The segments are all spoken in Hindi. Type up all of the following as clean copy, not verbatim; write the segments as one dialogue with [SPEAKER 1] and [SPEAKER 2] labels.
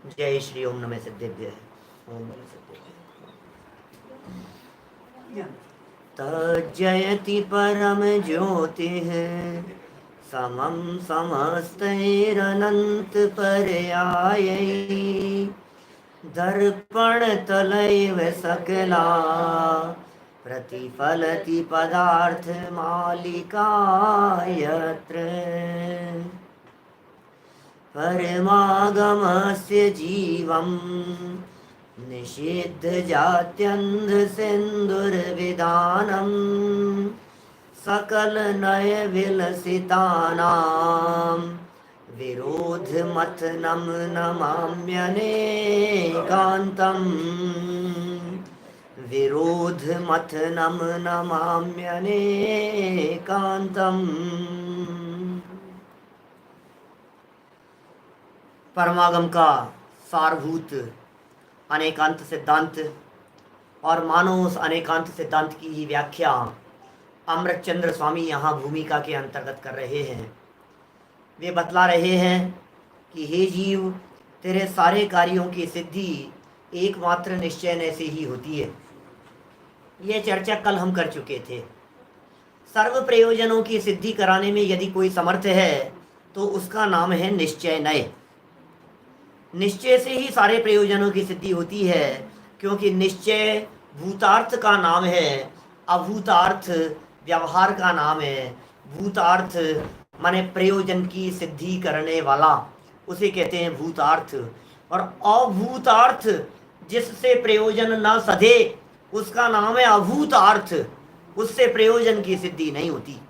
[SPEAKER 1] जय श्री ओम नमः सिद्धेभ्यः। ओम नमः सिद्धेभ्यः। तज्जयति परम ज्योतिः समं समस्तैरनन्त पर्यायै दर्पण तलैव सकला प्रतिफलति पदार्थ मालिका यत्र परमागमस्य जीवं निषिद्ध जात्यन्ध सिन्दुर्विधानं सकल नय विलसितानां विरोधमथनं नमाम्यनेकान्तम् विरोधमथनं नमाम्यनेकान्तम्। परमागम का सारभूत अनेकांत सिद्धांत और मानो उस अनेकांत सिद्धांत की ही व्याख्या अमृतचंद्र स्वामी यहाँ भूमिका के अंतर्गत कर रहे हैं। वे बतला रहे हैं कि हे जीव, तेरे सारे कार्यों की सिद्धि एकमात्र निश्चय से ही होती है। ये चर्चा कल हम कर चुके थे। सर्व प्रयोजनों की सिद्धि कराने में यदि कोई समर्थ है तो उसका नाम है निश्चय नय। निश्चय से ही सारे प्रयोजनों की सिद्धि होती है, क्योंकि निश्चय भूतार्थ का नाम है, अभूतार्थ व्यवहार का नाम है। भूतार्थ माने प्रयोजन की सिद्धि करने वाला, उसे कहते हैं भूतार्थ। और अभूतार्थ जिससे प्रयोजन न सधे उसका नाम है अभूतार्थ। उससे प्रयोजन की सिद्धि नहीं होती।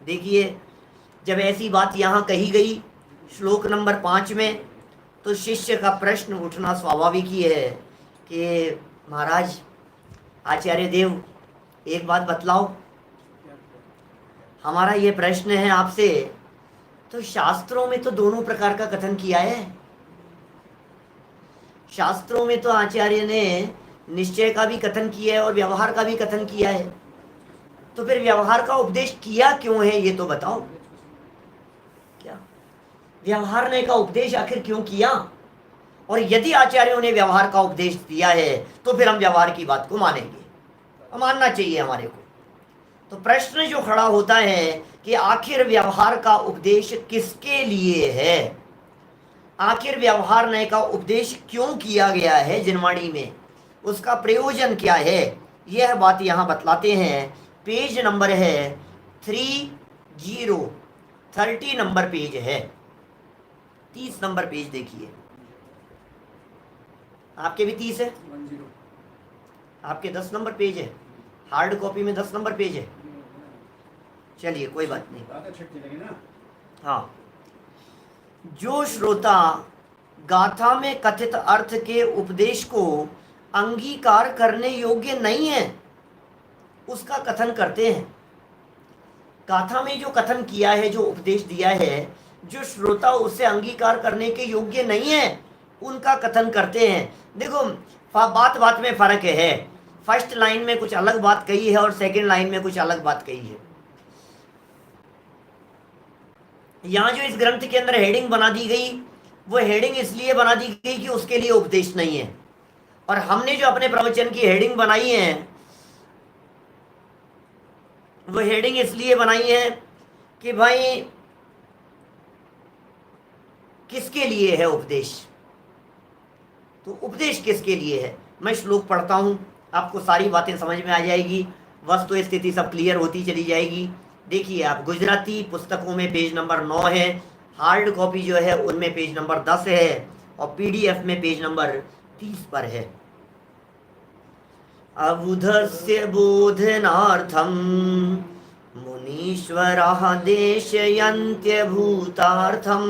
[SPEAKER 1] देखिए, जब ऐसी बात यहाँ कही गई श्लोक नंबर 5 में, तो शिष्य का प्रश्न उठना स्वाभाविक ही है कि महाराज आचार्य देव, एक बात बतलाओ, हमारा ये प्रश्न है आपसे। तो शास्त्रों में तो दोनों प्रकार का कथन किया है। शास्त्रों में तो आचार्य ने निश्चय का भी कथन किया है और व्यवहार का भी कथन किया है। तो फिर व्यवहार का उपदेश किया क्यों है, ये तो बताओ। क्या व्यवहार ने का उपदेश आखिर क्यों किया? और यदि आचार्यों ने व्यवहार का उपदेश दिया है तो फिर हम व्यवहार की बात को मानेंगे, मानना चाहिए हमारे को। तो प्रश्न जो खड़ा होता है कि आखिर व्यवहार का उपदेश किसके लिए है, आखिर व्यवहार नय का उपदेश क्यों किया गया है जिनवाणी में, उसका प्रयोजन क्या है, यह बात यहाँ बतलाते हैं। पेज नंबर है 30 नंबर पेज है। 30 नंबर पेज देखिए। आपके भी 30 है, आपके 10 नंबर पेज है, हार्ड कॉपी में 10 नंबर पेज है। चलिए कोई बात नहीं। हाँ, जो श्रोता गाथा में कथित अर्थ के उपदेश को अंगीकार करने योग्य नहीं है उसका कथन करते हैं। गाथा में जो कथन किया है, जो उपदेश दिया है, जो श्रोता उसे अंगीकार करने के योग्य नहीं है उनका कथन करते हैं। देखो, बात बात में फर्क है। फर्स्ट लाइन में कुछ अलग बात कही है और सेकंड लाइन में कुछ अलग बात कही है। यहाँ जो इस ग्रंथ के अंदर हेडिंग बना दी गई, वो हेडिंग इसलिए बना दी गई कि उसके लिए उपदेश नहीं है। और हमने जो अपने प्रवचन की हेडिंग बनाई है, वो हेडिंग इसलिए बनाई है कि भाई किसके लिए है उपदेश। तो उपदेश किसके लिए है, मैं श्लोक पढ़ता हूं, आपको सारी बातें समझ में आ जाएगी, वस्तु स्थिति सब क्लियर होती चली जाएगी। देखिए, आप गुजराती पुस्तकों में पेज नंबर 9 है, हार्ड कॉपी जो है उनमें पेज नंबर 10 है, और पीडीएफ में पेज नंबर 30 पर है। अबुधस्य बोधनार्थम मुनीश्वरः देशयन्त्यभूतार्थम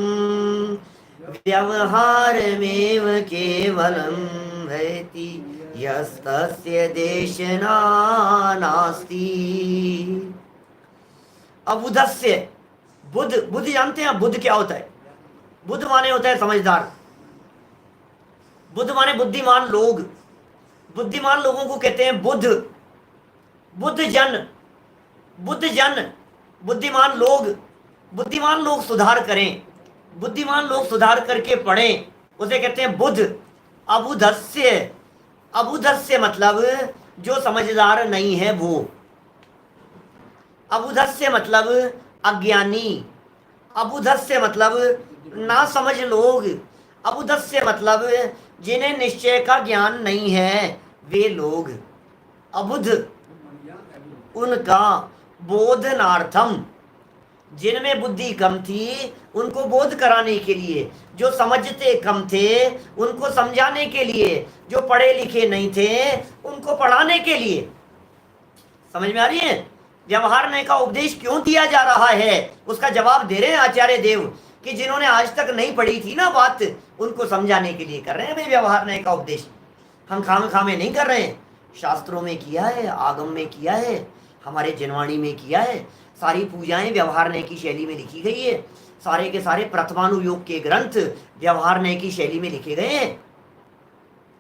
[SPEAKER 1] व्यवहारमेव केवलं भयति यस्तस्य देशना नास्ति। अबुधस्य, बुध, बुध जानते हैं बुध क्या होता है? बुध माने होता है समझदार, बुध माने बुद्धिमान लोग। बुद्धिमान लोगों को कहते हैं बुध। बुद्धजन, बुद्धजन, बुद्धिमान लोग। बुद्धिमान लोग सुधार करें, बुद्धिमान लोग सुधार करके पढ़ें, उसे कहते हैं बुध। अबुधस्य, अबुधस्य मतलब जो समझदार नहीं है वो। अबुधस्य मतलब अज्ञानी, अबुधस्य मतलब ना समझ लोग, अबुधस्य मतलब जिन्हें निश्चय का ज्ञान नहीं है वे लोग। अबुध उनका बोधनार्थम, जिनमें बुद्धि कम थी उनको बोध कराने के लिए, जो समझते कम थे उनको समझाने के लिए, जो पढ़े लिखे नहीं थे उनको पढ़ाने के लिए। समझ में आ रही है? व्यवहार का उपदेश क्यों दिया जा रहा है उसका जवाब दे रहे हैं आचार्य देव कि जिन्होंने आज तक नहीं पढ़ी थी ना बात, उनको समझाने के लिए कर रहे हैं भाई व्यवहार का उपदेश। हम खामे नहीं कर रहे हैं, शास्त्रों में किया है, आगम में किया है, हमारे जनवाणी में किया है, सारी पूजाएं व्यवहार की शैली में लिखी गई है, सारे के सारे प्रथमानुयोग के ग्रंथ व्यवहार की शैली में लिखे गए हैं।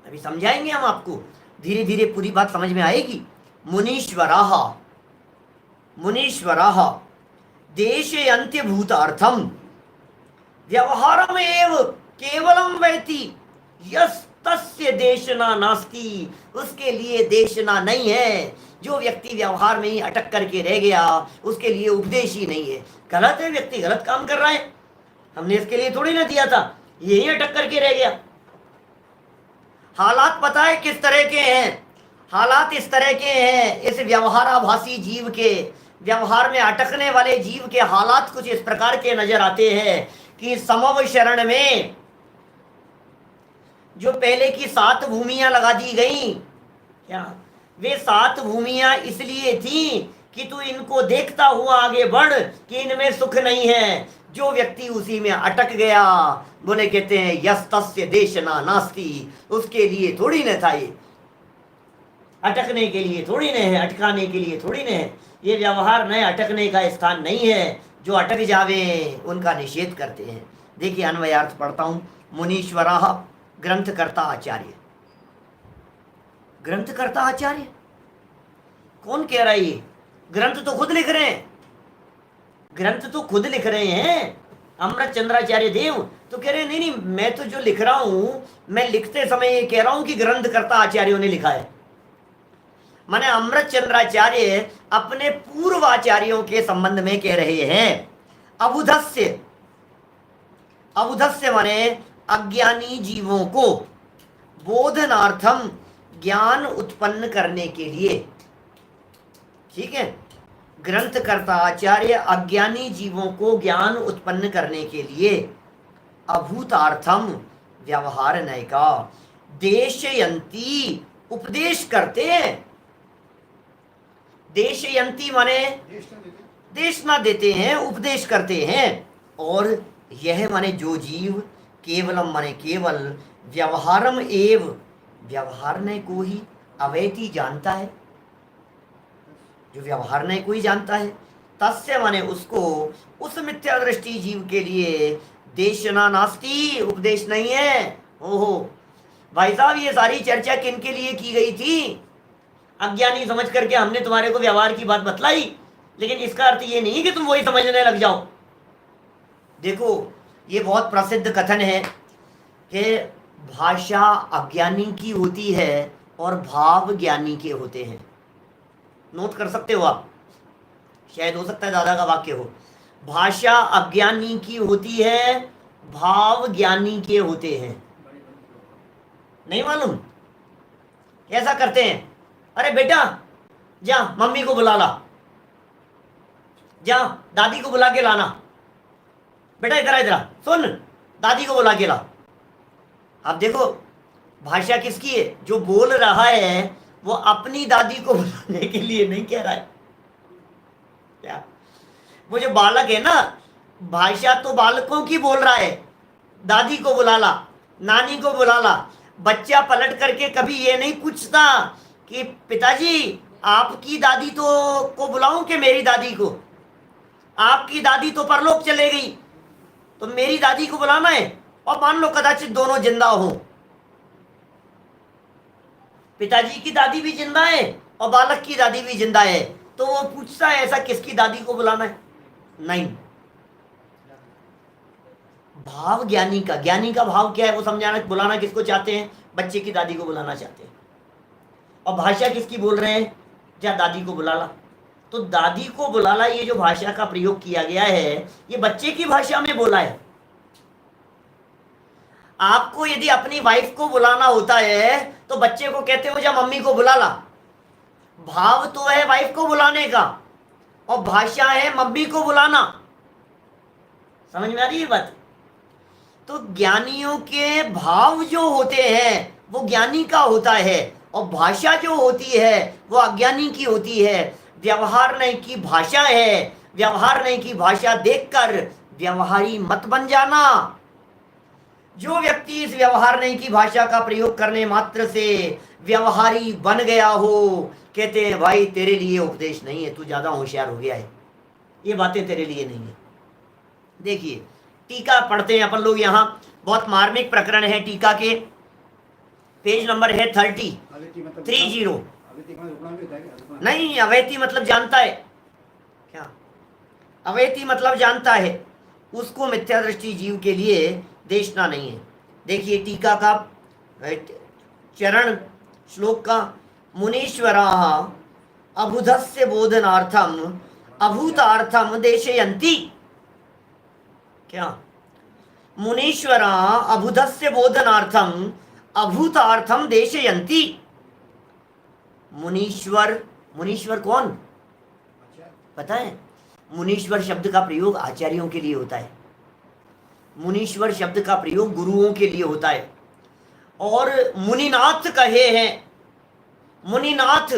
[SPEAKER 1] अभी समझाएंगे हम आपको, धीरे धीरे पूरी बात समझ में आएगी। मुनीश्वराः, मुनीश्वराः देशयन्ति भूतार्थम व्यवहारमेव केवलम वैति यस्तस्य देशना नास्ति, उसके लिए देशना नहीं है। जो व्यक्ति व्यवहार में ही अटक करके रह गया उसके लिए उपदेश ही नहीं है। गलत है, व्यक्ति गलत काम कर रहा है, हमने इसके लिए थोड़ी ना दिया था, यही अटक करके रह गया। हालात पता है किस तरह के हैं? हालात इस तरह के हैं, इस व्यवहाराभासी जीव के, व्यवहार में अटकने वाले जीव के हालात कुछ इस प्रकार के नजर आते हैं कि समव शरण में जो पहले की 7 भूमियां लगा दी गई, क्या वे 7 भूमियां इसलिए थी कि तू इनको देखता हुआ आगे बढ़ कि इनमें सुख नहीं है। जो व्यक्ति उसी में अटक गया, बोले कहते हैं यस्तस्य देशना नास्ति, उसके लिए थोड़ी न था ये, अटकने के लिए थोड़ी न है, अटकाने के लिए थोड़ी न है। ये व्यवहार न अटकने का स्थान नहीं है, जो अटक जावे उनका निषेध करते हैं। देखिए अन्वयार्थ पढ़ता हूं। मुनीश्वराः ग्रंथकर्ता आचार्य, ग्रंथकर्ता आचार्य कौन कह रहा है? ये ग्रंथ तो खुद लिख रहे हैं, ग्रंथ तो खुद लिख रहे हैं अमृत चंद्राचार्य देव। तो कह रहे हैं नहीं नहीं, मैं तो जो लिख रहा हूं मैं लिखते समय ये कह रहा हूं कि ग्रंथकर्ता आचार्यों ने लिखा है। माने अमृत चंद्राचार्य अपने पूर्वाचार्यों के संबंध में कह रहे हैं। अबुधस्य, अबुधस्य माने अज्ञानी जीवों को बोधनार्थम ज्ञान उत्पन्न करने के लिए, ठीक है। ग्रंथकर्ता आचार्य अज्ञानी जीवों को ज्ञान उत्पन्न करने के लिए अभूतार्थम व्यवहार नय का देशयंती उपदेश करते हैं। देशयंती माने देशना देते हैं, उपदेश करते हैं। और यह माने जो जीव, केवलम माने केवल, व्यवहारम एव व्यवहारने को ही अवैति जानता है, जो व्यवहारने को ही जानता है। तस्य माने उसको, उस मिथ्या दृष्टि जीव के लिए देशना नास्ति उपदेश नहीं है। ओहो भाई साहब, ये सारी चर्चा किन के लिए की गई थी? अज्ञानी समझ करके हमने तुम्हारे को व्यवहार की बात बतलाई, लेकिन इसका अर्थ ये नहीं कि तुम वही समझने लग जाओ। देखो ये बहुत प्रसिद्ध कथन है कि भाषा अज्ञानी की होती है और भाव ज्ञानी के होते हैं। नोट कर सकते हो आप, शायद हो सकता है दादा का वाक्य हो। भाषा अज्ञानी की होती है, भाव ज्ञानी के होते हैं। नहीं मालूम कैसा करते हैं? अरे बेटा जा मम्मी को बुला ला, जा दादी को बुला के लाना, बेटा इधर इधर सुन, दादी को बुला के ला। अब देखो भाषा किसकी है? जो बोल रहा है वो अपनी दादी को बुलाने के लिए नहीं कह रहा है। क्या वो जो बालक है ना, भाषा तो बालकों की बोल रहा है, दादी को बुला ला, नानी को बुला ला। बच्चा पलट करके कभी ये नहीं पूछता कि पिताजी आपकी दादी तो को बुलाऊं कि मेरी दादी को? आपकी दादी तो परलोक चले गई, तो मेरी दादी को बुलाना है। और मान लो कदाचित दोनों जिंदा हो, पिताजी की दादी भी जिंदा है और बालक की दादी भी जिंदा है, तो वो पूछता है ऐसा किसकी दादी को बुलाना है? नहीं, भाव ज्ञानी का भाव क्या है वो समझाना, बुलाना किसको चाहते हैं? बच्चे की दादी को बुलाना चाहते हैं। और भाषा किसकी बोल रहे हैं? जा दादी को बुला ला। तो दादी को बुला ला, ये जो भाषा का प्रयोग किया गया है ये बच्चे की भाषा में बोला है। आपको यदि अपनी वाइफ को बुलाना होता है तो बच्चे को कहते हो जा मम्मी को बुला ला। भाव तो है वाइफ को बुलाने का और भाषा है मम्मी को बुलाना। समझ में आ रही है बात? तो ज्ञानियों के भाव जो होते हैं वो ज्ञानी का होता है और भाषा जो होती है वो अज्ञानी की होती है। व्यवहार नहीं की भाषा है, व्यवहार नहीं की भाषा देखकर व्यवहारी मत बन जाना। जो व्यक्ति इस व्यवहार नहीं की भाषा का प्रयोग करने मात्र से व्यवहारी बन गया हो, कहते हैं भाई तेरे लिए उपदेश नहीं है, तू ज्यादा होशियार हो गया है, ये बातें तेरे लिए नहीं है। देखिए टीका पढ़ते हैं अपन लोग, यहाँ बहुत मार्मिक प्रकरण है टीका के, पेज नंबर है 30। नहीं, अवैती मतलब जानता है क्या? अवैती मतलब जानता है, उसको मिथ्या दृष्टि जीव के लिए देशना नहीं है। देखिए टीका का चरण श्लोक का, मुनीश्वरा अभुधस्य बोधनार्थम अभूतार्थम देशयन्ति। क्या? मुनीश्वरा अभुधस्य बोधनार्थम अभूतार्थम देशयन्ति। मुनीश्वर, मुनीश्वर कौन पता है? मुनीश्वर शब्द का प्रयोग आचार्यों के लिए होता है, मुनीश्वर शब्द का प्रयोग गुरुओं के लिए होता है। और मुनिनाथ कहे हैं, मुनिनाथ,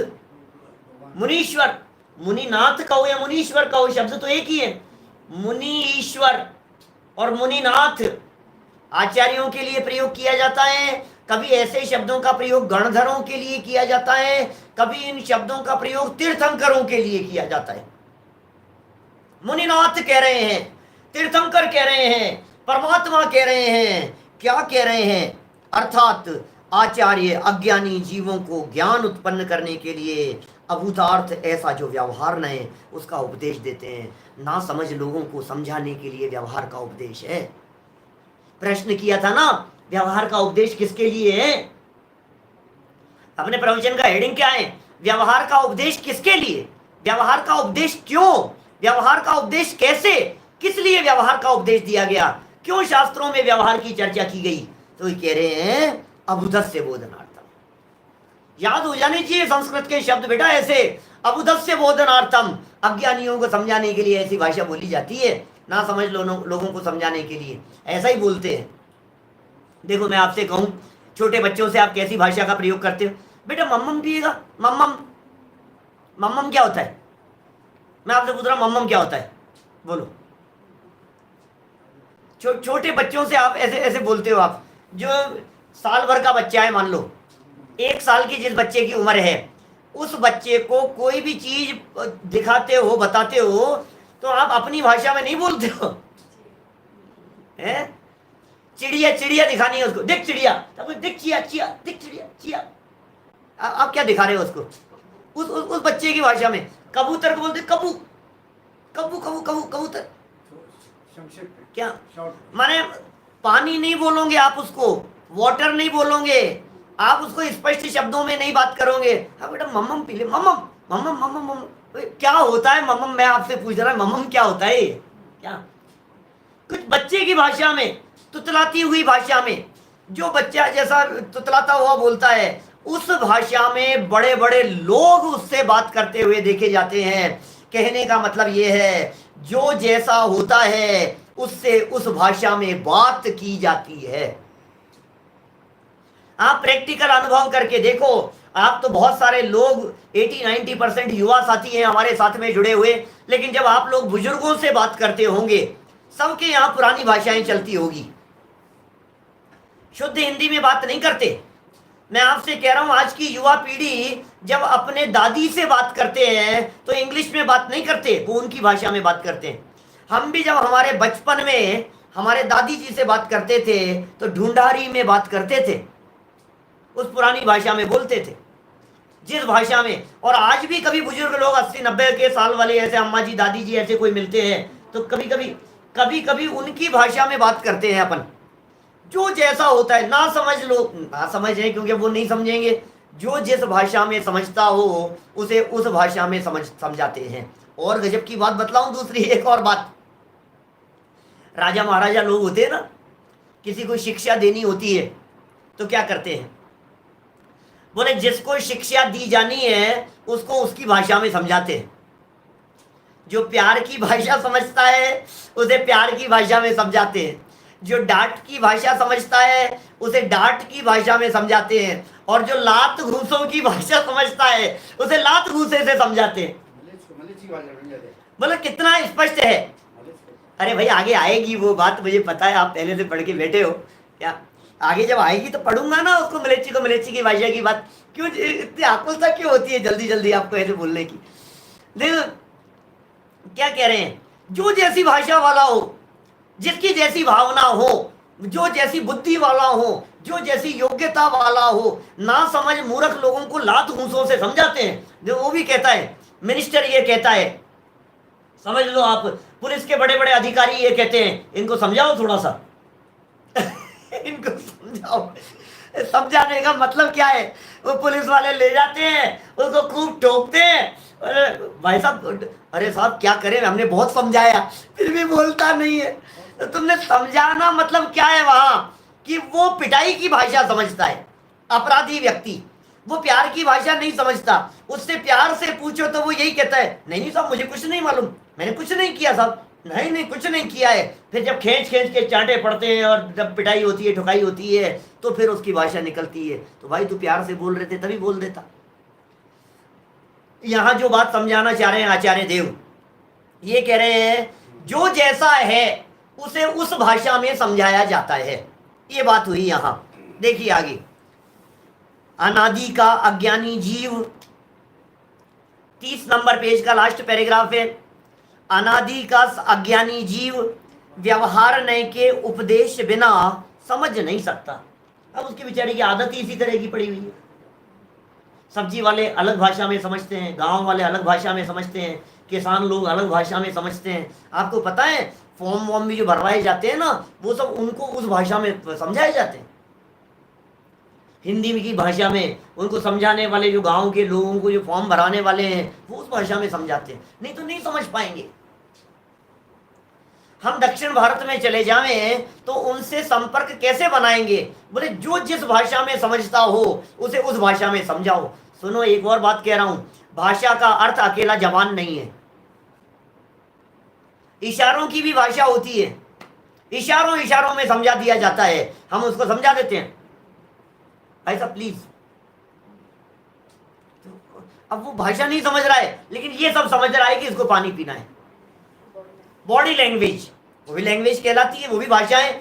[SPEAKER 1] मुनीश्वर, मुनिनाथ कहो या मुनीश्वर कहो शब्द तो एक ही है। मुनि ईश्वर और मुनिनाथ आचार्यों के लिए प्रयोग किया जाता है। कभी ऐसे शब्दों का प्रयोग गणधरों के लिए किया जाता है, कभी इन शब्दों का प्रयोग तीर्थंकरों के लिए किया जाता है। मुनिनाथ कह रहे हैं, तीर्थंकर कह रहे हैं, परमात्मा कह रहे हैं। क्या कह रहे हैं? अर्थात आचार्य अज्ञानी जीवों को ज्ञान उत्पन्न करने के लिए अभूतार्थ ऐसा जो व्यवहार न है उसका उपदेश देते हैं। ना समझ लोगों को समझाने के लिए व्यवहार का उपदेश है। प्रश्न किया था ना, व्यवहार का उपदेश किसके लिए है? अपने प्रवचन का हेडिंग क्या है? व्यवहार का उपदेश किसके लिए? व्यवहार का उपदेश क्यों? व्यवहार का उपदेश कैसे? किस लिए व्यवहार का उपदेश दिया गया? क्यों शास्त्रों में व्यवहार की चर्चा की गई? तो ये कह रहे हैं अभुधस्य बोधनार्थम। याद हो जाने चाहिए संस्कृत के शब्द बेटा ऐसे, अभुधस्य बोधनार्थम, अज्ञानियों को समझाने के लिए ऐसी भाषा बोली जाती है, ना समझ लोगों को समझाने के लिए ऐसा ही बोलते हैं। देखो मैं आपसे कहूं, छोटे बच्चों से आप कैसी भाषा का प्रयोग करते हो? बेटा मम्मम पिएगा? मम्मम, मम्मम क्या होता है? मैं आपसे पूछ रहा हूं मम्मम क्या होता है, बोलो। छोटे बच्चों से आप ऐसे ऐसे बोलते हो। आप जो साल भर का बच्चा है, मान लो 1 साल की जिस बच्चे की उम्र है, उस बच्चे को कोई भी चीज दिखाते हो, बताते हो, तो आप अपनी भाषा में नहीं बोलते हो। चिड़िया चिड़िया दिखानी है उसको, देख चिड़िया, देख चिया चिया, देख चिड़िया चिया। आप क्या दिखा रहे हो उसको? उस बच्चे की भाषा में। कबूतर को बोलते कबू, कबू कबू कबू कबूतर। क्या माने? पानी नहीं बोलोगे आप उसको, वाटर नहीं बोलोगे आप उसको, स्पष्ट शब्दों में नहीं बात करोगे। हाँ बेटा मम्मम पी ले, मम्मम मम्मम मम्मम मम्मम। क्या होता है मम्मम? मैं आपसे पूछ रहा हूँ मम्मम क्या होता है? क्या कुछ बच्चे की भाषा में, तुतलाती हुई भाषा में, जो बच्चा जैसा तुतलाता हुआ बोलता है, उस भाषा में बड़े बड़े लोग उससे बात करते हुए देखे जाते हैं। कहने का मतलब ये है, जो जैसा होता है उससे उस भाषा में बात की जाती है। आप प्रैक्टिकल अनुभव करके देखो। आप तो बहुत सारे लोग 80-90% युवा साथी हैं हमारे साथ में जुड़े हुए, लेकिन जब आप लोग बुजुर्गों से बात करते होंगे, सबके यहाँ पुरानी भाषाएं चलती होगी, शुद्ध हिंदी में बात नहीं करते। मैं आपसे कह रहा हूं आज की युवा पीढ़ी जब अपने दादी से बात करते हैं तो इंग्लिश में बात नहीं करते, वो उनकी भाषा में बात करते हैं। हम भी जब हमारे बचपन में हमारे दादी जी से बात करते थे तो ढूंढारी में बात करते थे, उस पुरानी भाषा में बोलते थे, जिस भाषा में। और आज भी कभी बुजुर्ग लोग 80-90 के साल वाले ऐसे अम्मा जी दादी जी ऐसे कोई मिलते हैं तो कभी कभी कभी कभी उनकी भाषा में बात करते हैं अपन, जो जैसा होता है। ना समझ लो, ना समझ है क्योंकि वो नहीं समझेंगे। जो जिस भाषा में समझता हो उसे उस भाषा में समझाते हैं। और गजब की बात बतलाऊं, दूसरी एक और बात। राजा महाराजा लोग होते हैं ना, किसी को शिक्षा देनी होती है तो क्या करते हैं, बोले जिसको शिक्षा दी जानी है उसको उसकी भाषा में समझाते हैं। जो प्यार की भाषा समझता है उसे प्यार की भाषा में समझाते हैं। जो डांट की भाषा समझता है उसे डांट की भाषा में समझाते हैं। और जो लात घूसों की भाषा समझता है उसे लात घूसे से समझाते हैं। बोले कितना स्पष्ट है। अरे भाई आगे आएगी वो बात, मुझे पता है, आप पहले से पढ़ के बैठे हो क्या। आगे जब आएगी तो पढ़ूंगा ना उसको, मलेच्ची को मलेच्ची की भाषा की बात। क्यों इतनी आकुलता क्यों होती है जल्दी जल्दी आपको ऐसे बोलने की। देखो क्या कह रहे हैं, जो जैसी भाषा वाला हो, जिसकी जैसी भावना हो, जो जैसी बुद्धि वाला हो, जो जैसी योग्यता वाला हो, ना समझ मूर्ख लोगों को लात घूंसों से समझाते हैं। जो वो भी कहता है, मिनिस्टर ये कहता है, समझ लो आप, पुलिस के बड़े बड़े अधिकारी ये कहते हैं, इनको समझाओ थोड़ा सा इनको समझाओ। समझाने का मतलब क्या है, वो पुलिस वाले ले जाते हैं, उसको खूब ठोकते हैं। अरे भाई साहब, अरे साहब क्या करें, हमने बहुत समझाया फिर भी बोलता नहीं है। तो तुमने समझाना मतलब क्या है वहां, कि वो पिटाई की भाषा समझता है अपराधी व्यक्ति, वो प्यार की भाषा नहीं समझता। उससे प्यार से पूछो तो वो यही कहता है, नहीं नहीं साहब मुझे कुछ नहीं मालूम, मैंने कुछ नहीं किया साहब, नहीं नहीं कुछ नहीं किया है। फिर जब खींच खींच के चांटे पड़ते हैं और जब पिटाई होती है, ठुकाई होती है, तो फिर उसकी भाषा निकलती है। तो भाई तू प्यार से बोल रहे थे तभी बोल देता। यहां जो बात समझाना चाह रहे हैं आचार्य देव, ये कह रहे हैं जो जैसा है उसे उस भाषा में समझाया जाता है। ये बात हुई यहां। देखिए आगे, अनादि का अज्ञानी जीव, 30 नंबर पेज का लास्ट पैराग्राफ है। अनादि का अज्ञानी जीव व्यवहार नय के उपदेश बिना समझ नहीं सकता। अब उसकी बेचारे की आदत ही इसी तरह की पड़ी हुई है। सब्जी वाले अलग भाषा में समझते हैं, गांव वाले अलग भाषा में समझते हैं, किसान लोग अलग भाषा में समझते हैं। आपको पता है फॉर्म वॉर्म भी जो भरवाए जाते हैं ना, वो सब उनको उस भाषा में समझाए जाते हैं। हिंदी की भाषा में उनको समझाने वाले जो गांव के लोगों को जो फॉर्म भराने वाले हैं वो उस भाषा में समझाते हैं, नहीं तो नहीं समझ पाएंगे। हम दक्षिण भारत में चले जाएं तो उनसे संपर्क कैसे बनाएंगे, बोले जो जिस भाषा में समझता हो उसे उस भाषा में समझाओ। सुनो एक और बात कह रहा हूं, भाषा का अर्थ अकेला जबान नहीं है, इशारों की भी भाषा होती है। इशारों इशारों में समझा दिया जाता है, हम उसको समझा देते हैं ऐसा प्लीज। अब वो भाषा नहीं समझ रहा है लेकिन ये सब समझ रहा है कि इसको पानी पीना है। बॉडी लैंग्वेज वो भी लैंग्वेज कहलाती है, वो भी भाषा है।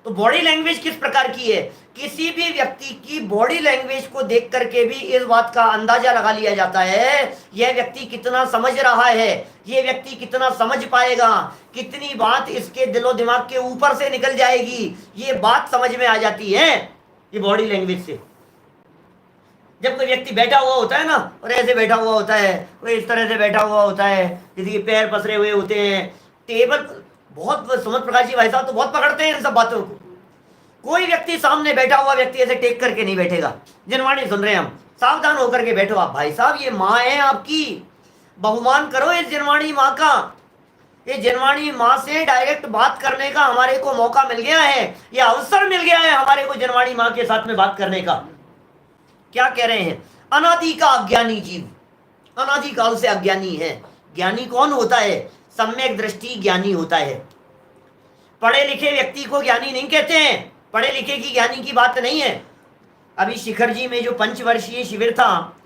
[SPEAKER 1] तो बॉडी लैंग्वेज किस प्रकार की है, किसी भी व्यक्ति की बॉडी लैंग्वेज को देख करके भी इस बात का अंदाजा लगा लिया जाता है यह व्यक्ति कितना समझ रहा है, यह व्यक्ति कितना समझ पाएगा, कितनी बात इसके दिलो दिमाग के ऊपर से निकल जाएगी, ये बात समझ में आ जाती है ये बॉडी लैंग्वेज से। जब कोई व्यक्ति बैठा हुआ होता है ना, और ऐसे बैठा हुआ होता है, कोई इस तरह से बैठा हुआ होता है, किसी के पैर पसरे हुए होते हैं, टेबल, बहुत सुमत प्रकाश जी भाई साहब तो बहुत पकड़ते हैं इन सब बातों को। कोई व्यक्ति सामने बैठा हुआ व्यक्ति ऐसे टेक करके नहीं बैठेगा। जिनवाणी सुन रहे हैं हम, सावधान होकर के बैठो आप। भाई साहब ये माँ है आपकी, बहुमान करो इस जिनवाणी माँ का। ये जिनवाणी माँ से डायरेक्ट बात करने का हमारे को मौका मिल गया है, ये अवसर मिल गया है हमारे को जिनवाणी माँ के साथ में बात करने का। क्या कह रहे हैं, अनादि का अज्ञानी जीव, अनादि काल से अज्ञानी है। ज्ञानी कौन होता है, सम्यक दृष्टि ज्ञानी होता है। पढ़े लिखे व्यक्ति को ज्ञानी नहीं कहते हैं, पढ़े लिखे की ज्ञानी की बात नहीं है। अभी शिखर जी में जो पंचवर्षीय शिविर था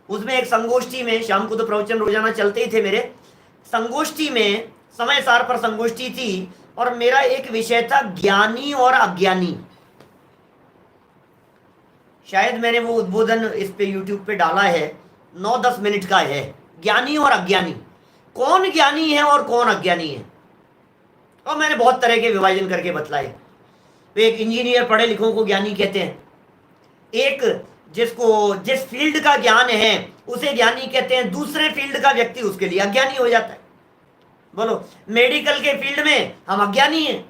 [SPEAKER 1] उसमें एक संगोष्ठी में, शाम को तो प्रवचन रोजाना चलते ही थे मेरे, संगोष्ठी में समय सार पर संगोष्ठी थी और मेरा एक विषय था ज्ञानी और अज्ञानी। शायद मैंने वो उद्बोधन इस पे यूट्यूब पे डाला है, 9-10 मिनट का है। ज्ञानी और अज्ञानी, कौन ज्ञानी है और कौन अज्ञानी है, और मैंने बहुत तरह के विभाजन करके बतलाए। तो एक इंजीनियर पढ़े लिखों को ज्ञानी कहते हैं, एक जिसको जिस फील्ड का ज्ञान है उसे ज्ञानी कहते हैं, दूसरे फील्ड का व्यक्ति उसके लिए अज्ञानी हो जाता है। बोलो, मेडिकल के फील्ड में हम अज्ञानी हैं,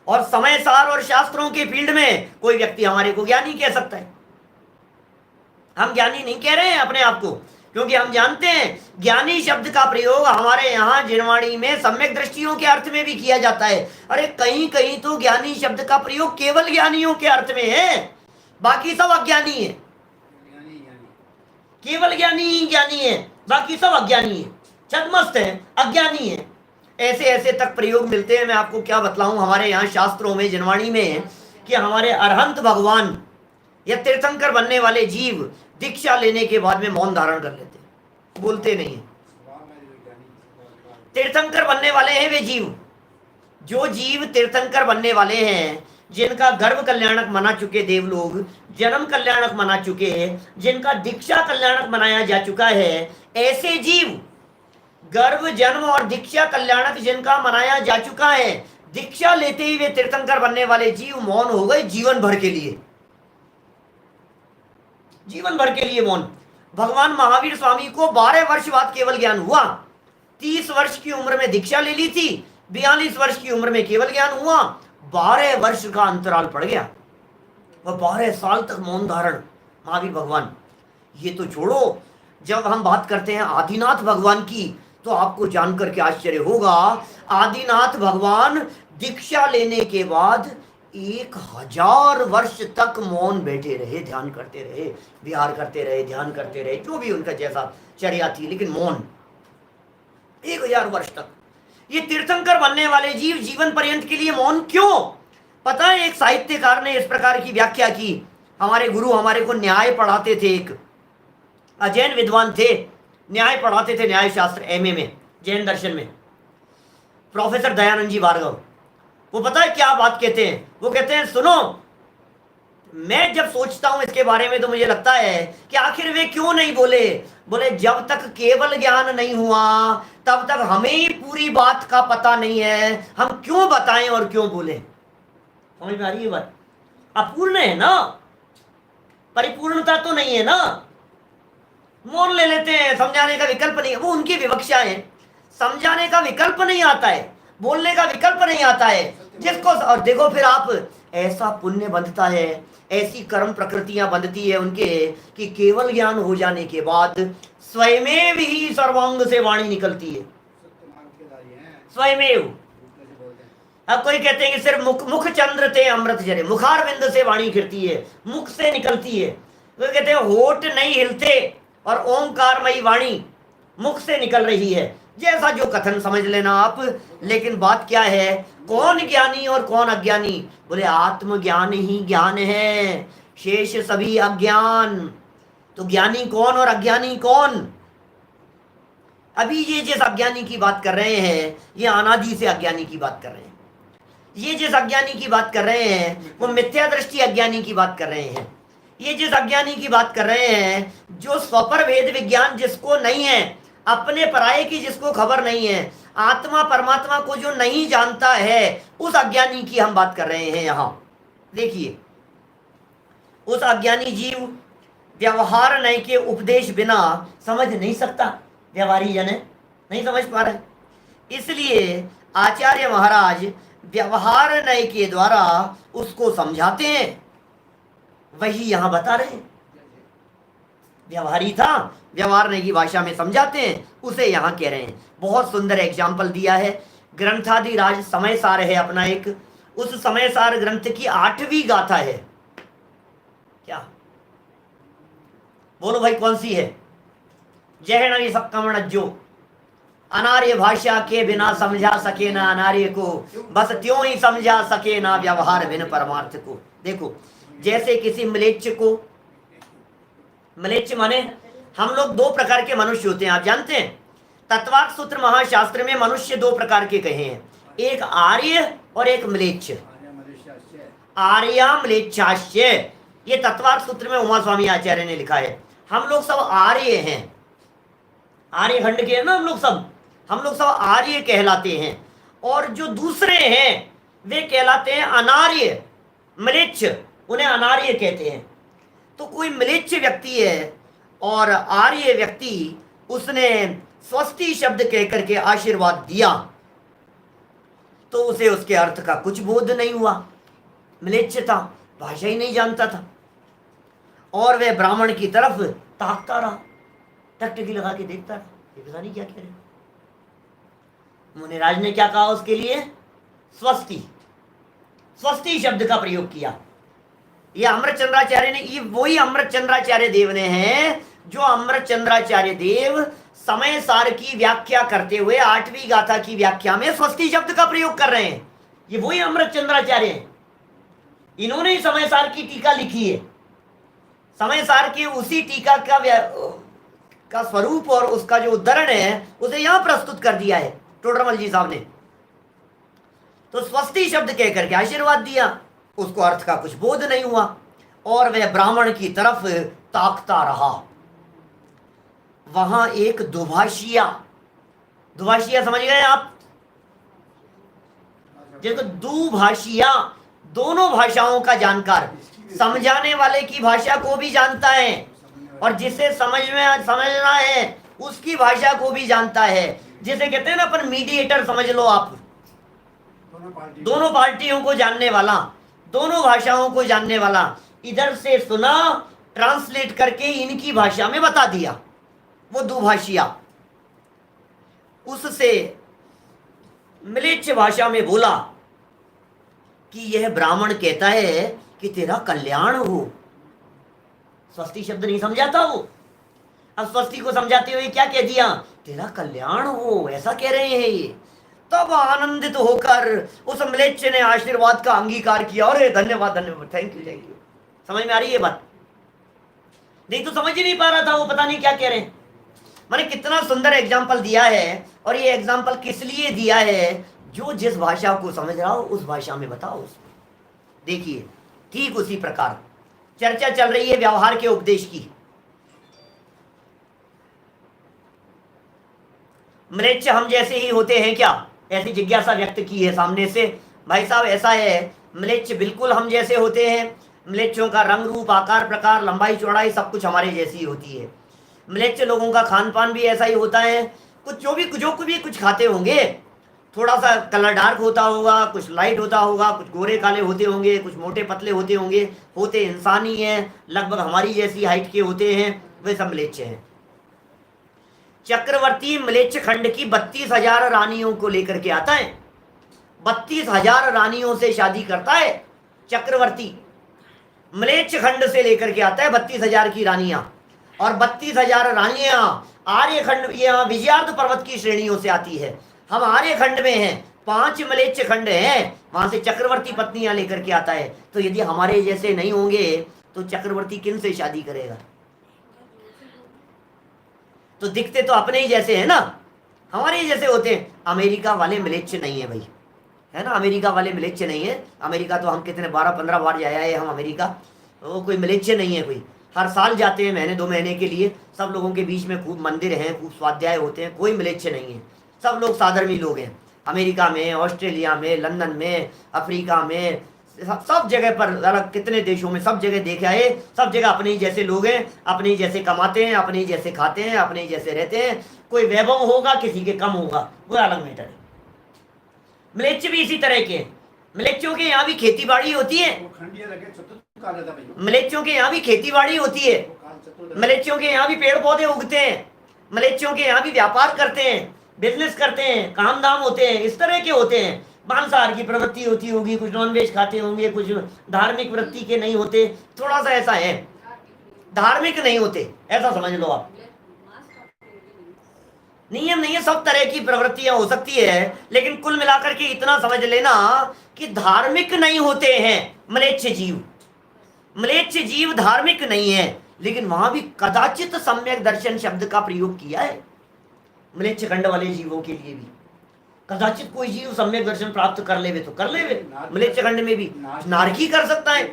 [SPEAKER 1] और समय सार और शास्त्रों के फील्ड में कोई व्यक्ति हमारे को ज्ञानी कह सकता है। हम ज्ञानी नहीं कह रहे हैं अपने आप को, क्योंकि हम जानते हैं ज्ञानी शब्द का प्रयोग हमारे यहाँ जिनवाणी में सम्यक दृष्टियों के अर्थ में भी किया जाता है। अरे कहीं कहीं तो ज्ञानी शब्द का प्रयोग केवल ज्ञानियों के अर्थ में है, बाकी सब अज्ञानी है। केवल ज्ञानी ही ज्ञानी है, बाकी सब अज्ञानी है, छद्मस्त है, अज्ञानी है। ऐसे ऐसे तक प्रयोग मिलते हैं। मैं आपको क्या बतलाऊं, हमारे यहाँ शास्त्रों में जिनवाणी में कि हमारे अरहंत भगवान या तीर्थंकर बनने वाले जीव दीक्षा लेने के बाद में मौन धारण कर लेते हैं, बोलते नहीं है। तीर्थंकर बनने वाले हैं वे जीव, जो जीव तीर्थंकर बनने वाले हैं, जिनका गर्भ कल्याणक मना चुके देवलोग, जन्म कल्याणक मना चुके, जिनका दीक्षा कल्याणक मनाया जा चुका है, ऐसे जीव गर्भ जन्म और दीक्षा कल्याणक जिनका मनाया जा चुका है, दीक्षा लेते ही वे तीर्थंकर बनने वाले जीव मौन हो गए जीवन भर के लिए, जीवन भर के लिए मौन। भगवान महावीर स्वामी को 12 वर्ष बाद केवल ज्ञान हुआ। 30 वर्ष की उम्र में दीक्षा ले ली थी, 42 वर्ष की उम्र में केवल ज्ञान हुआ, 12 वर्ष का अंतराल पड़ गया, वह 12 साल तक मौन धारण महावीर भगवान। ये तो छोड़ो, जब हम बात करते हैं आदिनाथ भगवान की, तो आपको जानकर के आश्चर्य होगा, आदिनाथ भगवान दीक्षा लेने के बाद 1000 वर्ष तक मौन बैठे रहे, ध्यान करते रहे, विहार करते रहे, ध्यान करते रहे, जो भी उनका जैसा चर्या थी, लेकिन मौन 1000 वर्ष तक। ये तीर्थंकर बनने वाले जीव जीवन पर्यंत के लिए मौन क्यों? पता है, एक साहित्यकार ने इस प्रकार की व्याख्या की। हमारे गुरु हमारे को न्याय पढ़ाते थे, एक अजैन विद्वान थे, न्याय पढ़ाते थे, न्याय शास्त्र एमए में, जैन दर्शन में, प्रोफेसर दयानंद जी भार्गव। वो पता है क्या बात कहते हैं? वो कहते हैं, सुनो, मैं जब सोचता हूं इसके बारे में तो मुझे लगता है कि आखिर वे क्यों नहीं बोले। बोले, जब तक केवल ज्ञान नहीं हुआ तब तक हमें ही पूरी बात का पता नहीं है, हम क्यों बताएं और क्यों बोले। समझ में आ रही है बात? अपूर्ण है ना, परिपूर्णता तो नहीं है ना। मौन ले लेते हैं, समझाने का विकल्प नहीं, वो उनकी विवक्षा है, समझाने का विकल्प नहीं आता है, बोलने का विकल्प नहीं आता है जिसको। और देखो फिर आप, ऐसा पुण्य बंधता है, ऐसी कर्म प्रकृतियां बंधती है उनके, कि केवल ज्ञान हो जाने के बाद स्वयमेव ही सर्वांग से वाणी निकलती है, स्वयमेव। अब कोई कहते हैं कि सिर्फ मुख चंद्र थे अमृत जरे, मुखार बिंद से वाणी गिरती है, मुख से निकलती है। वो कहते हैं होठ नहीं हिलते और ओंकारमयी वाणी मुख से निकल रही है, जैसा जो कथन समझ लेना आप। लेकिन बात क्या है, कौन ज्ञानी और कौन अज्ञानी? बोले, आत्मज्ञान ही ज्ञान है, शेष सभी अज्ञान। तो ज्ञानी कौन और अज्ञानी कौन? अभी ये जिस अज्ञानी की बात कर रहे हैं, ये अनादि से अज्ञानी की बात कर रहे हैं। ये जिस अज्ञानी की बात कर रहे हैं, वो मिथ्या दृष्टि अज्ञानी की बात कर रहे हैं। ये जिस अज्ञानी की बात कर रहे हैं, जो स्वपर भेद विज्ञान जिसको नहीं है, अपने पराये की जिसको खबर नहीं है, आत्मा परमात्मा को जो नहीं जानता है, उस अज्ञानी की हम बात कर रहे हैं यहाँ। देखिए, उस अज्ञानी जीव व्यवहार नय के उपदेश बिना समझ नहीं सकता, व्यवहारी जन है, नहीं समझ पा रहे। इसलिए आचार्य महाराज व्यवहार नय के द्वारा उसको समझाते हैं, वही यहां बता रहे हैं। व्यवहारी था, व्यवहार नय की भाषा में समझाते हैं, उसे यहां कह रहे हैं। बहुत सुंदर एग्जाम्पल दिया है। ग्रंथादिराज समय सार है अपना एक, उस समय सार ग्रंथ की 8वीं गाथा है। क्या बोलो भाई, कौन सी है? जहणवी सकमण जो अनार्य भाषा के बिना समझा सके ना अनार्य को, बस त्यों ही समझा सके ना व्यवहार बिन परमार्थ को। देखो, जैसे किसी म्लेच्छ को, म्लेच्छ माने हम लोग 2 प्रकार के मनुष्य होते हैं, आप जानते हैं। तत्वार्थ सूत्र महाशास्त्र में मनुष्य 2 प्रकार के कहे हैं, एक आर्य और एक म्लेच्छ। आर्या म्लेच्छाश्य, ये तत्वार्थ सूत्र में उमा स्वामी आचार्य ने लिखा है। हम लोग सब आर्य हैं, आर्य खंड के हैं ना हम लोग सब आर्य कहलाते हैं। और जो दूसरे हैं वे कहलाते हैं अनार्य, म्लेच्छ, उन्हें अनार्य कहते हैं। तो कोई म्लेच्छ व्यक्ति है और आर्य व्यक्ति, उसने स्वस्ति शब्द कहकर के आशीर्वाद दिया तो उसे उसके अर्थ का कुछ बोध नहीं हुआ, म्लेच्छ था, भाषा ही नहीं जानता था, और वह ब्राह्मण की तरफ ताकता रहा, टकटकी लगा के देखता रहा, ये पता नहीं क्या कह रहे। मुनिराज ने क्या कहा उसके लिए? स्वस्ति, स्वस्ति शब्द का प्रयोग किया। ये अमृतचंद्राचार्य ने, ये वही अमृतचंद्राचार्य देव ने हैं जो अमृतचंद्राचार्य देव समय सार की व्याख्या करते हुए 8वीं गाथा की व्याख्या में स्वस्ति शब्द का प्रयोग कर रहे हैं। ये वही अमृतचंद्राचार्य हैं, इन्होंने ही समय सार की टीका लिखी है। समय सार की उसी टीका का स्वरूप और उसका जो उद्धरण है उसे यहां प्रस्तुत कर दिया है टोडरमल जी साहब ने। तो स्वस्ति शब्द कह करके आशीर्वाद दिया, उसको अर्थ का कुछ बोध नहीं हुआ और वह ब्राह्मण की तरफ ताकता रहा। वहां एक दुभाषिया, दुभाषिया समझ गए आप? जिसको दुभाषिया, दोनों भाषाओं का जानकार, समझाने वाले की भाषा को भी जानता है और जिसे समझना है उसकी भाषा को भी जानता है। जिसे कहते हैं ना अपन मीडिएटर, समझ लो आप, दोनों पार्टियों को जानने वाला, दोनों भाषाओं को जानने वाला, इधर से सुना, ट्रांसलेट करके इनकी भाषा में बता दिया, वो दुभाषिया। उससे म्लेच्छ भाषा में बोला कि यह ब्राह्मण कहता है कि तेरा कल्याण हो। स्वस्ति शब्द नहीं समझाता वो, अब स्वस्ति को समझाते हुए क्या कह दिया? तेरा कल्याण हो, ऐसा कह रहे हैं ये। तब आनंदित होकर उस म्लेच्छ ने आशीर्वाद का अंगीकार किया। अरे धन्यवाद धन्यवाद, थैंक यू थैंक यू। समझ में आ रही है बात? नहीं तो समझ ही नहीं पा रहा था वो, पता नहीं क्या कह रहे हैं। मैंने कितना सुंदर एग्जाम्पल दिया है, और ये एग्जाम्पल किस लिए दिया है? जो जिस भाषा को समझ रहा हो उस भाषा में बताओ उसको। देखिए ठीक उसी प्रकार चर्चा चल रही है व्यवहार के उपदेश की। म्लेच्छ हम जैसे ही होते हैं क्या? ऐसी जिज्ञासा व्यक्त की है सामने से। भाई साहब ऐसा है, म्लेच्छ बिल्कुल हम जैसे होते हैं। म्लेच्छों का रंग रूप आकार प्रकार लंबाई चौड़ाई सब कुछ हमारे जैसी होती है। म्लेच्छ लोगों का खान पान भी ऐसा ही होता है। कुछ जो भी कुछ खाते होंगे, थोड़ा सा कलर डार्क होता होगा, कुछ लाइट होता होगा, कुछ गोरे काले होते होंगे, कुछ मोटे पतले होते होंगे, होते इंसान ही हैं, लगभग हमारी जैसी हाइट के होते हैं, वे सब म्लेच्छ हैं। चक्रवर्ती म्लेच्छ खंड की 32,000 रानियों को लेकर के आता है। 32,000 रानियों से शादी करता है चक्रवर्ती। म्लेच्छ खंड से लेकर के आता है 32,000 की रानियां, और 32,000 रानियां आर्य खंड, यहाँ विजयार्ध पर्वत की श्रेणियों से आती है। हम आर्य खंड में हैं, 5 म्लेच्छ खंड हैं, वहां से चक्रवर्ती पत्नियां लेकर के आता है। तो यदि हमारे जैसे नहीं होंगे तो चक्रवर्ती किन से शादी करेगा? तो दिखते तो अपने ही जैसे हैं ना, हमारे ही जैसे होते हैं। अमेरिका वाले म्लेच्छ नहीं है भाई, है ना, अमेरिका वाले म्लेच्छ नहीं है। अमेरिका तो हम कितने 12-15 बार जाया है हम अमेरिका, वो कोई म्लेच्छ नहीं है कोई। हर साल जाते हैं महीने 2 महीने के लिए। सब लोगों के बीच में खूब मंदिर हैं, खूब स्वाध्याय होते हैं, कोई म्लेच्छ नहीं है। सब लोग साधर्मी लोग हैं। अमेरिका में, ऑस्ट्रेलिया में, लंदन में, अफ्रीका में, सब जगह पर, अलग कितने देशों में, सब जगह देखा है। सब जगह अपने ही जैसे लोग हैं, अपने ही जैसे कमाते हैं, अपने ही जैसे खाते हैं, अपने ही जैसे रहते हैं। कोई वैभव होगा, किसी के कम होगा, वो अलग मैटर है। म्लेच्छ भी इसी तरह के हैं। म्लेच्छों के यहाँ भी खेती बाड़ी होती है, म्लेच्छों के यहाँ भी खेती बाड़ी होती है, म्लेच्छों के यहाँ भी पेड़ पौधे उगते हैं, म्लेच्छों के यहाँ भी व्यापार करते हैं, बिजनेस करते हैं, काम दाम होते हैं, इस तरह के होते हैं। मांसाहार की प्रवृत्ति होती होगी, कुछ नॉनवेज खाते होंगे, कुछ धार्मिक वृत्ति के नहीं होते, थोड़ा सा ऐसा है, धार्मिक नहीं होते, ऐसा समझ लो आप। नियम नहीं है, सब तरह की प्रवृत्तियां हो सकती है, लेकिन कुल मिलाकर के इतना समझ लेना कि धार्मिक नहीं होते हैं म्लेच्छ जीव। म्लेच्छ जीव धार्मिक नहीं है, लेकिन वहां भी कदाचित सम्यक दर्शन शब्द का प्रयोग किया है म्लेच्छ खंड वाले जीवों के लिए भी। कदाचित कोई जीव सम्यक दर्शन प्राप्त कर लेवे तो कर लेवे, म्लेच्छ खंड में भी नारकी कर सकता है,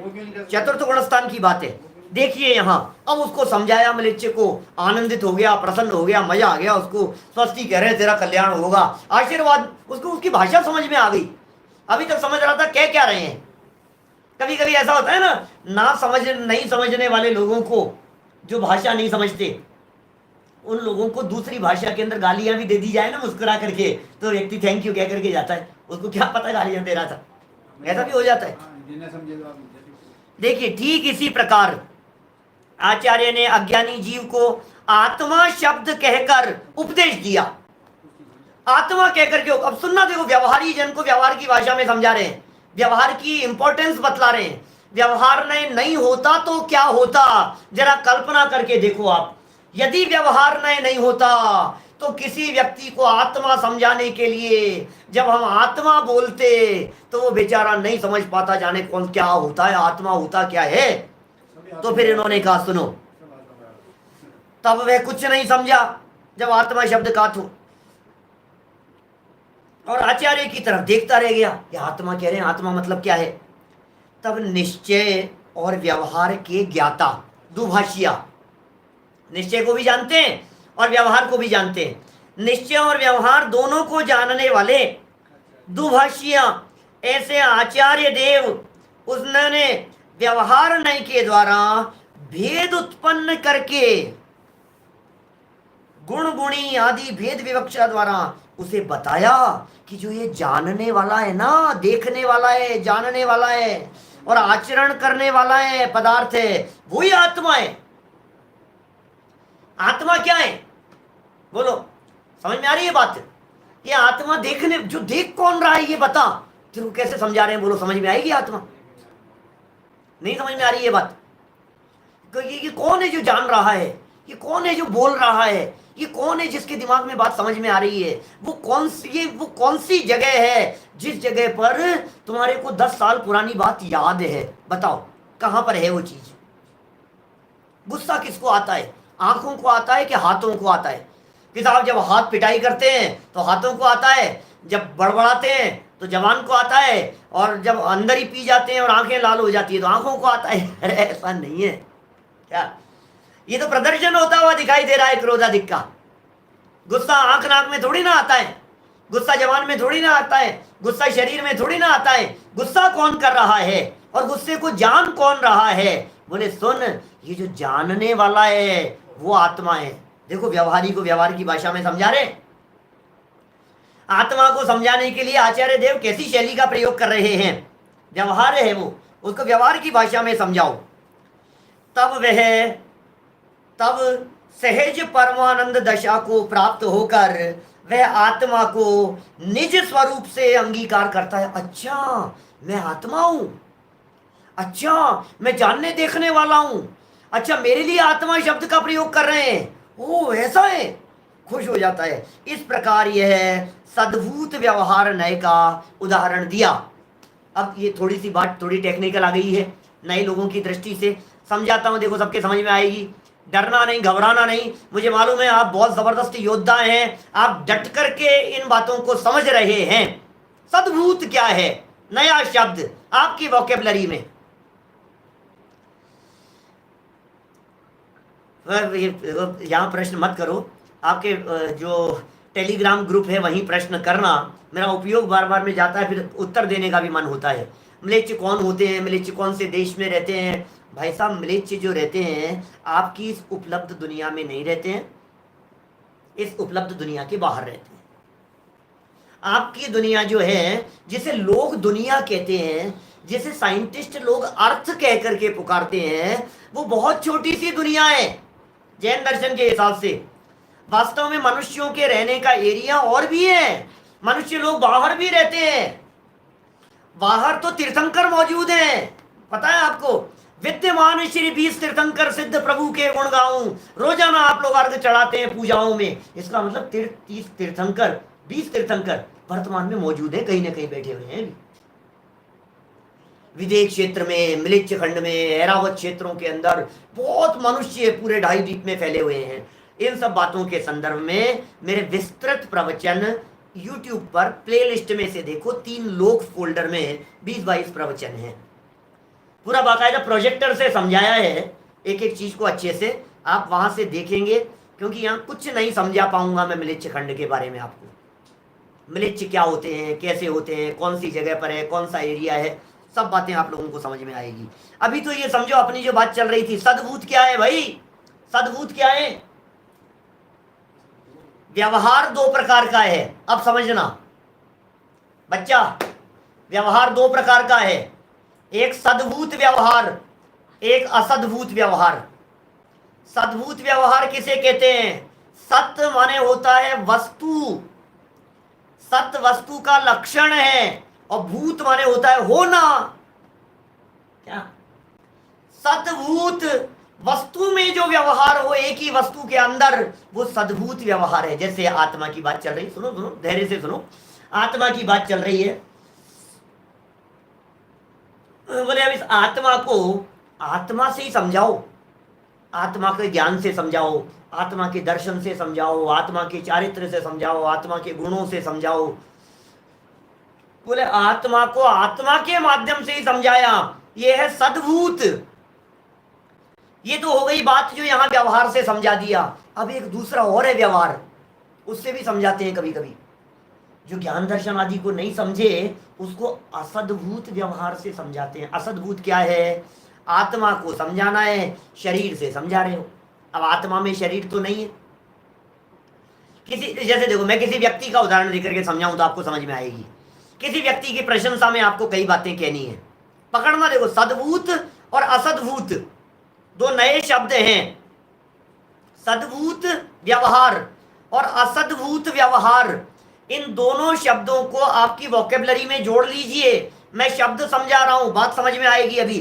[SPEAKER 1] चतुर्थ गुणस्थान की बात है। देखिए यहाँ अब उसको समझाया, म्लेच्छ को आनंदित हो गया, प्रसन्न हो गया, मजा आ गया उसको। स्वस्ति कह रहे तेरा कल्याण होगा, आशीर्वाद, उसको उसकी भाषा समझ में आ गई। अभी तक समझ रहा था कह क्या रहे हैं। कभी कभी ऐसा होता है ना नहीं समझने वाले लोगों को, जो भाषा नहीं समझते, उन लोगों को दूसरी भाषा के अंदर गालियां भी दे दी जाए ना मुस्कुरा करके, तो व्यक्ति थैंक यू कह करके जाता है, उसको क्या पता गालियां दे रहा था, ऐसा भी हो जाता है। देखिए ठीक इसी प्रकार आचार्य ने अज्ञानी जीव को आत्मा शब्द कहकर उपदेश दिया। आत्मा कहकर के, अब सुनना, देखो व्यवहारी जन को व्यवहार की भाषा में समझा रहे हैं, व्यवहार की इंपॉर्टेंस बतला रहे हैं। व्यवहार नहीं होता तो क्या होता, जरा कल्पना करके देखो आप। यदि व्यवहार नहीं होता तो किसी व्यक्ति को आत्मा समझाने के लिए जब हम आत्मा बोलते तो वो बेचारा नहीं समझ पाता, जाने कौन क्या होता है, आत्मा होता क्या है। तो फिर इन्होंने कहा सुनो, तब वह कुछ नहीं समझा जब आत्मा शब्द का तो, और आचार्य की तरफ देखता रह गया, ये आत्मा कह रहे हैं, आत्मा मतलब क्या है। तब निश्चय और व्यवहार के ज्ञाता दुभाषिया, निश्चय को भी जानते हैं और व्यवहार को भी जानते हैं, निश्चय और व्यवहार दोनों को जानने वाले दुभाषिया ऐसे आचार्य देव, उसने व्यवहार नहीं के द्वारा भेद उत्पन्न करके, गुण गुणी आदि भेद विवक्षा द्वारा उसे बताया कि जो ये जानने वाला है ना, देखने वाला है, जानने वाला है और आचरण करने वाला है पदार्थ है, वही आत्मा है। आत्मा क्या है बोलो, समझ में आ रही है बात। ये आत्मा देखने, जो देख कौन रहा है ये बता, तेरे को कैसे समझा रहे हैं, बोलो समझ में आएगी आत्मा। नहीं समझ में आ रही है बात। ये कौन है जो जान रहा है, ये कौन है जो बोल रहा है, ये कौन है जिसके दिमाग में बात समझ में आ रही है, वो कौन सी जगह है जिस जगह पर तुम्हारे को 10 साल पुरानी बात याद है, बताओ कहां पर है वो चीज। गुस्सा किसको आता है, आंखों को आता है कि हाथों को आता है। कि साहब जब हाथ पिटाई करते हैं तो हाथों को आता है, जब बड़बड़ाते हैं तो जवान को आता है, और जब अंदर ही पी जाते हैं और आंखें लाल हो जाती है तो आंखों को आता है। अरे ऐसा नहीं है क्या, ये तो प्रदर्शन होता हुआ दिखाई दे रहा है क्रोधाधिक का। गुस्सा आंख नाक में थोड़ी ना आता है, गुस्सा जवान में थोड़ी ना आता है, गुस्सा शरीर में थोड़ी ना आता है। गुस्सा कौन कर रहा है और गुस्से को जान कौन रहा है, बोले सुन, ये जो जानने वाला है वो आत्मा है। देखो व्यवहारी को व्यवहार की भाषा में समझा रहे। आत्मा को समझाने के लिए आचार्य देव कैसी शैली का प्रयोग कर रहे हैं, व्यवहार है वो, उसको व्यवहार की भाषा में समझाओ। तब सहज परमानंद दशा को प्राप्त होकर वह आत्मा को निज स्वरूप से अंगीकार करता है। अच्छा मैं आत्मा हूं, अच्छा मैं जानने देखने वाला हूं, अच्छा मेरे लिए आत्मा शब्द का प्रयोग कर रहे हैं, ओ ऐसा है, खुश हो जाता है। इस प्रकार यह सद्भूत व्यवहार नए का उदाहरण दिया। अब ये थोड़ी सी बात थोड़ी टेक्निकल आ गई है, नए लोगों की दृष्टि से समझाता हूं, देखो सबके समझ में आएगी। डरना नहीं, घबराना नहीं, मुझे मालूम है आप बहुत जबरदस्त योद्धा हैं, आप डट करके इन बातों को समझ रहे हैं। सद्भूत क्या है, नया शब्द आपकी वोकेबलरी में। यहां प्रश्न मत करो, आपके जो टेलीग्राम ग्रुप है वहीं प्रश्न करना, मेरा उपयोग बार बार में जाता है, फिर उत्तर देने का भी मन होता है। म्लेच्छ कौन होते हैं, म्लेच्छ कौन से देश में रहते हैं। भाई साहब म्लेच्छ जो रहते हैं आपकी इस उपलब्ध दुनिया में नहीं रहते हैं, इस उपलब्ध दुनिया के बाहर रहते हैं। आपकी दुनिया जो है, जिसे लोग दुनिया कहते हैं, जिसे साइंटिस्ट लोग अर्थ कह करके पुकारते हैं, वो बहुत छोटी सी दुनिया है जैन दर्शन के हिसाब से। वास्तव में मनुष्यों के रहने का एरिया और भी है, मनुष्य लोग बाहर भी रहते हैं। बाहर तो तीर्थंकर मौजूद हैं, पता है आपको। विद्यमान श्री 20 तीर्थंकर सिद्ध प्रभु के गुण गाऊं, रोजाना आप लोग अर्घ चढ़ाते हैं पूजाओं में, इसका मतलब 30 तीर्थंकर 20 तीर्थंकर वर्तमान में मौजूद है, कहीं ना कहीं बैठे हुए हैं। विदेश क्षेत्र में, मिलिच्छ खंड में, ऐरावत क्षेत्रों के अंदर बहुत मनुष्य पूरे 2.5 द्वीप में फैले हुए हैं। इन सब बातों के संदर्भ में मेरे विस्तृत प्रवचन YouTube पर प्लेलिस्ट में से देखो, 3 लोक फोल्डर में 20-22 प्रवचन हैं। पूरा बाकायदा प्रोजेक्टर से समझाया है एक एक चीज को अच्छे से, आप वहां से देखेंगे, क्योंकि यहाँ कुछ नहीं समझा पाऊंगा मैं मिलिच्छ खंड के बारे में। आपको मिलिच्छ क्या होते हैं, कैसे होते हैं, कौन सी जगह पर है, कौन सा एरिया है, सब बातें आप लोगों को समझ में आएगी। अभी तो ये समझो अपनी जो बात चल रही थी, सद्भूत क्या है भाई, सद्भूत क्या है। व्यवहार दो प्रकार का है। अब समझना बच्चा, व्यवहार दो प्रकार का है, एक सद्भूत व्यवहार, एक असद्भूत व्यवहार। सद्भूत व्यवहार किसे कहते हैं? सत्य माने होता है वस्तु, सत्य वस्तु का लक्षण है, और भूत माने होता है होना। क्या? सद्भूत वस्तु में जो व्यवहार हो एक ही वस्तु के अंदर, वो सद्भूत व्यवहार है। जैसे आत्मा की बात चल रही, सुनो सुनो धैर्य से सुनो, आत्मा की बात चल रही है। बोले अब इस आत्मा को आत्मा से ही समझाओ, आत्मा के ज्ञान से समझाओ, आत्मा के दर्शन से समझाओ, आत्मा के चारित्र से समझाओ, आत्मा के गुणों से समझाओ। बोले आत्मा को आत्मा के माध्यम से ही समझाया, ये है सद्भूत। ये तो हो गई बात जो यहां व्यवहार से समझा दिया। अब एक दूसरा और है व्यवहार, उससे भी समझाते हैं कभी कभी। जो ज्ञान दर्शन आदि को नहीं समझे उसको असद्भूत व्यवहार से समझाते हैं। असद्भूत क्या है? आत्मा को समझाना है, शरीर से समझा रहे हो। अब आत्मा में शरीर तो नहीं है। किसी जैसे देखो, मैं किसी व्यक्ति का उदाहरण देकर के समझाऊं तो आपको समझ में आएगी। किसी व्यक्ति की प्रशंसा में आपको कई बातें कहनी है, पकड़ना। देखो, सद्भूत और असद्भूत दो नए शब्द हैं। सद्भूत व्यवहार और असद्भूत व्यवहार, इन दोनों शब्दों को आपकी वोकेबलरी में जोड़ लीजिए। मैं शब्द समझा रहा हूं, बात समझ में आएगी अभी।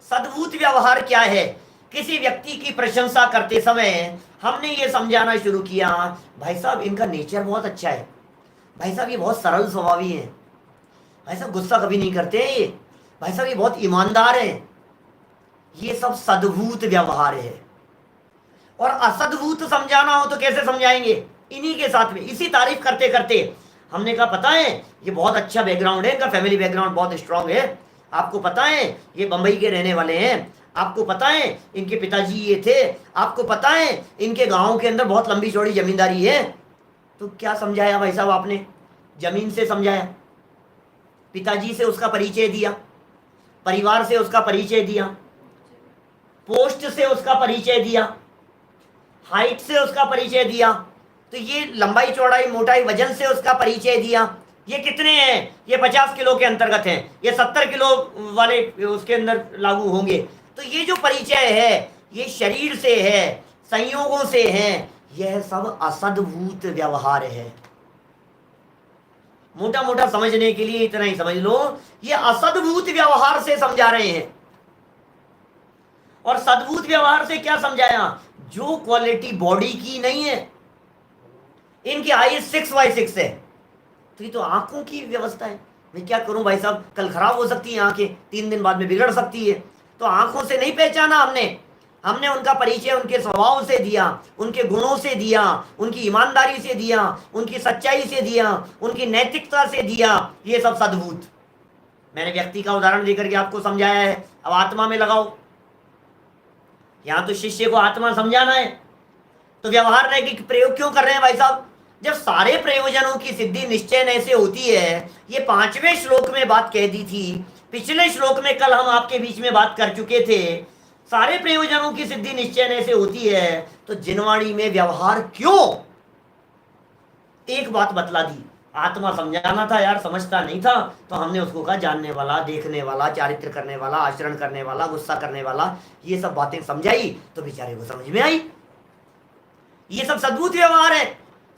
[SPEAKER 1] सद्भूत व्यवहार क्या है? किसी व्यक्ति की प्रशंसा करते समय हमने ये समझाना शुरू किया, भाई साहब इनका नेचर बहुत अच्छा है, भाई साहब ये बहुत सरल स्वभावी है, भाई साहब गुस्सा कभी नहीं करते हैं ये, भाई साहब ये बहुत ईमानदार है। ये सब सद्भूत व्यवहार है। और असद्भूत समझाना हो तो कैसे समझाएंगे? इन्हीं के साथ में, इसी तारीफ करते करते हमने कहा पता है ये बहुत अच्छा बैकग्राउंड है, इनका फैमिली बैकग्राउंड बहुत स्ट्रांग है, आपको पता है ये बंबई के रहने वाले हैं, आपको पता है इनके पिताजी ये थे, आपको पता है इनके गांव के अंदर बहुत लंबी चौड़ी जमींदारी है। तो क्या समझाया भाई साहब आपने? जमीन से समझाया, पिताजी से उसका परिचय दिया, परिवार से उसका परिचय दिया, पोस्ट से उसका परिचय दिया, हाइट से उसका परिचय दिया। तो ये लंबाई चौड़ाई मोटाई वजन से उसका परिचय दिया। ये कितने हैं? ये 50 किलो के अंतर्गत हैं, ये 70 किलो वाले उसके अंदर लागू होंगे। तो ये जो परिचय है ये शरीर से है, संयोगों से है, यह सब असद्भूत व्यवहार है। मोटा मोटा समझने के लिए इतना ही समझ लो, ये असद्भूत व्यवहार से समझा रहे हैं। और सद्भूत व्यवहार से क्या समझाया? जो क्वालिटी बॉडी की नहीं है, इनकी आईज 6/6 है, तो ये तो आंखों की व्यवस्था है। मैं क्या करूं भाई साहब, कल खराब हो सकती है आंखें, 3 दिन बाद में बिगड़ सकती है। तो आंखों से नहीं पहचाना हमने उनका परिचय उनके स्वभाव से दिया, उनके गुणों से दिया, उनकी ईमानदारी से दिया, उनकी सच्चाई से दिया, उनकी नैतिकता से दिया। ये सब सद्भूत। मैंने व्यक्ति का उदाहरण देकर के आपको समझाया है। अब आत्मा में लगाओ, यहां तो शिष्य को आत्मा समझाना है, तो व्यवहार रह के प्रयोग क्यों कर रहे हैं भाई साहब? जब सारे प्रयोजनों की सिद्धि निश्चय से होती है। ये 5वें श्लोक में बात कह दी थी, पिछले श्लोक में कल हम आपके बीच में बात कर चुके थे। सारे प्रयोजनों की सिद्धि निश्चय से होती है, तो जिनवाणी में व्यवहार क्यों? एक बात बतला दी, आत्मा समझाना था यार, समझता नहीं था, तो हमने उसको कहा जानने वाला, देखने वाला, चारित्र करने वाला, आचरण करने वाला, गुस्सा करने वाला, ये सब बातें समझाई तो बेचारे को समझ में आई। ये सब सद्भूत व्यवहार है।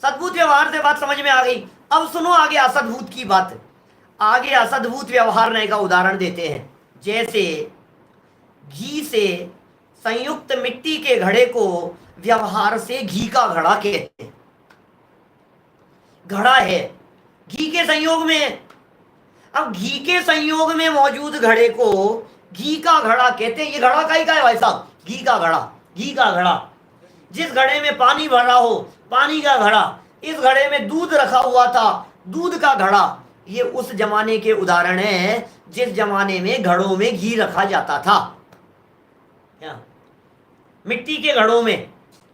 [SPEAKER 1] सद्भूत व्यवहार से बात समझ में आ गई। अब सुनो आगे असद्भूत की बात। आगे असद्भूत व्यवहार का उदाहरण देते हैं। जैसे घी से संयुक्त मिट्टी के घड़े को व्यवहार से घी का घड़ा कहते हैं। घड़ा है, घी के संयोग में। अब घी के संयोग में मौजूद घड़े को घी का घड़ा कहते हैं। ये घड़ा का ही का है भाई साहब? घी का घड़ा, घी का घड़ा। जिस घड़े में पानी भरा हो, पानी का घड़ा। इस घड़े में दूध रखा हुआ था, दूध का घड़ा। ये उस जमाने के उदाहरण है जिस जमाने में घड़ों में घी रखा जाता था। क्या? मिट्टी के घड़ों में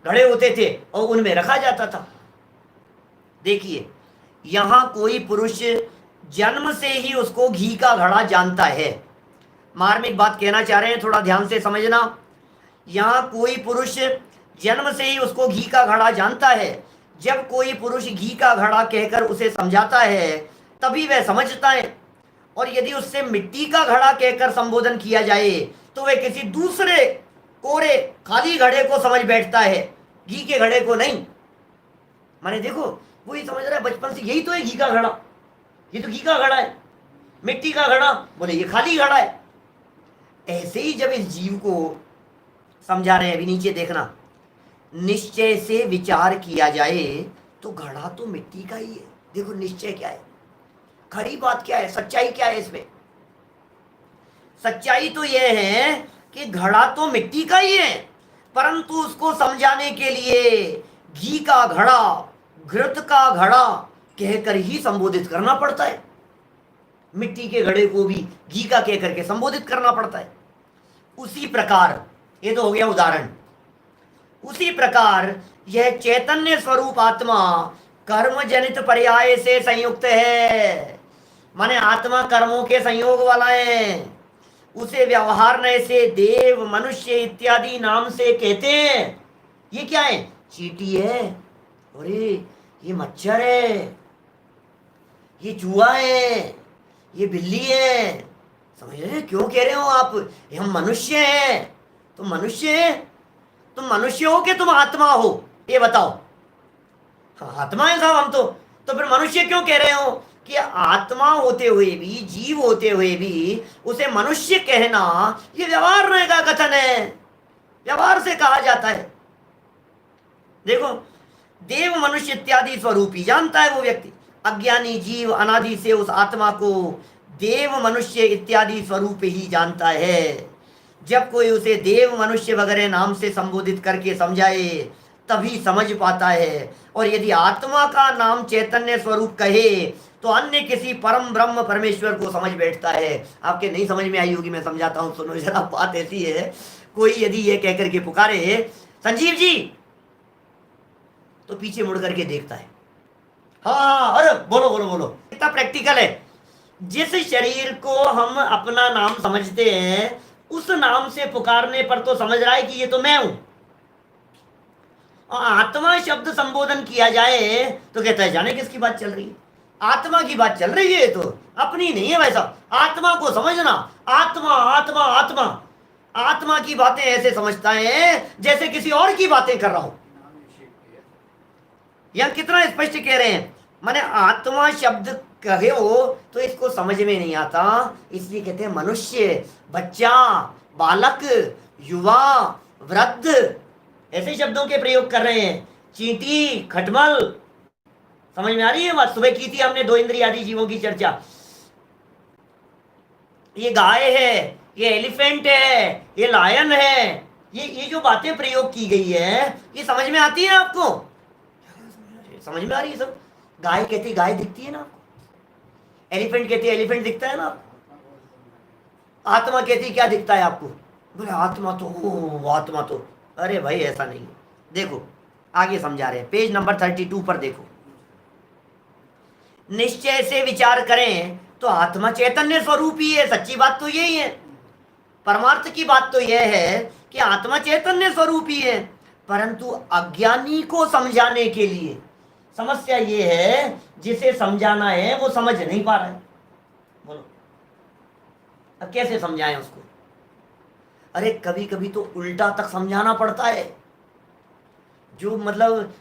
[SPEAKER 1] घड़े होते थे और उनमें रखा जाता था। देखिए, यहां कोई पुरुष जन्म से ही उसको घी का घड़ा जानता है। मार्मिक बात कहना चाह रहे हैं, थोड़ा ध्यान से समझना। यहां कोई पुरुष जन्म से ही उसको घी का घड़ा जानता है। जब कोई पुरुष घी का घड़ा कहकर उसे समझाता है तभी वह समझता है, और यदि उससे मिट्टी का घड़ा कहकर संबोधन किया जाए तो वह किसी दूसरे कोरे खाली घड़े को समझ बैठता है, घी के घड़े को नहीं। माने देखो, वो ये समझ रहा है बचपन से यही तो है घी का घड़ा, ये तो घी का घड़ा है। मिट्टी का घड़ा बोले ये खाली घड़ा है। ऐसे ही जब इस जीव को समझा रहे हैं, अभी नीचे देखना, निश्चय से विचार किया जाए तो घड़ा तो मिट्टी का ही है। देखो निश्चय क्या है, खरी बात क्या है, सच्चाई क्या है इसमें। सच्चाई तो यह है कि घड़ा तो मिट्टी का ही है, परंतु उसको समझाने के लिए घी का घड़ा, घृत का घड़ा कहकर ही संबोधित करना पड़ता है। मिट्टी के घड़े को भी घी का कहकर के संबोधित करना पड़ता है। उसी प्रकार, ये तो हो गया उदाहरण, उसी प्रकार यह चैतन्य स्वरूप आत्मा कर्म जनित पर्याय से संयुक्त है। माने आत्मा कर्मों के संयोग वाला है। उसे व्यवहारने से देव, मनुष्य इत्यादि नाम से कहते हैं। ये क्या है? चींटी है, अरे ये मच्छर है, ये चूहा है, ये बिल्ली है। समझ रहे क्यों कह रहे हो आप? हम मनुष्य हैं। तुम मनुष्य है, तुम मनुष्य हो कि तुम आत्मा हो? ये बताओ। हाँ, आत्मा है साहब हम तो फिर मनुष्य क्यों कह रहे हो? कि आत्मा होते हुए भी, जीव होते हुए भी उसे मनुष्य कहना ये व्यवहार का कथन है, व्यवहार से कहा जाता है। देखो, देव, मनुष्य इत्यादि स्वरूप ही जानता है वो व्यक्ति। अज्ञानी जीव अनादि से उस आत्मा को देव, मनुष्य इत्यादि स्वरूप ही जानता है। जब कोई उसे देव, मनुष्य वगैरह नाम से संबोधित करके समझाए तभी समझ पाता है। और यदि आत्मा का नाम चैतन्य स्वरूप कहे तो अन्य किसी परम ब्रह्म परमेश्वर को समझ बैठता है। आपके नहीं समझ में आई होगी, मैं समझाता हूं, सुनो जरा। बात ऐसी है, कोई यदि ये कहकर के पुकारे संजीव जी, तो पीछे मुड़ करके देखता है। हाँ, अरे बोलो बोलो बोलो। कितना प्रैक्टिकल है। जिस शरीर को हम अपना नाम समझते हैं उस नाम से पुकारने पर तो समझ रहा है कि ये तो मैं हूं। आत्मा शब्द संबोधन किया जाए तो कहता है जाने किसकी बात चल रही है, आत्मा की बात चल रही है, तो अपनी नहीं है। वैसा आत्मा को समझना, आत्मा आत्मा आत्मा, आत्मा की बातें ऐसे समझता है जैसे किसी और की बातें कर रहा हूं। यहां कितना स्पष्ट कह रहे हैं। माने आत्मा शब्द कहे हो तो इसको समझ में नहीं आता, इसलिए कहते हैं मनुष्य, बच्चा, बालक, युवा, वृद्ध, ऐसे शब्दों के प्रयोग कर रहे हैं। चींटी, खटमल, समझ में आ रही है बात? सुबह की थी हमने दो इंद्रिय आदि जीवों की चर्चा। ये गाय है, ये एलिफेंट है, ये लायन है, ये जो बातें प्रयोग की गई है ये समझ में आती है आपको? समझ में आ रही है सब? गाय कहती गाय दिखती है ना आपको, एलिफेंट कहती है एलिफेंट दिखता है ना आपको, आत्मा कहती क्या दिखता है आपको? बोले आत्मा तो आत्मा तो, अरे भाई ऐसा नहीं है। देखो आगे समझा रहे हैं, पेज नंबर 32 पर देखो। निश्चय से विचार करें तो आत्मा चैतन्य स्वरूप ही है। सच्ची बात तो यही है, परमार्थ की बात तो यह है कि आत्मा चैतन्य स्वरूप ही है, परंतु अज्ञानी को समझाने के लिए समस्या ये है, जिसे समझाना है वो समझ नहीं पा रहा है। बोलो अब कैसे समझाएं उसको? अरे कभी कभी तो उल्टा तक समझाना पड़ता है। जो मतलब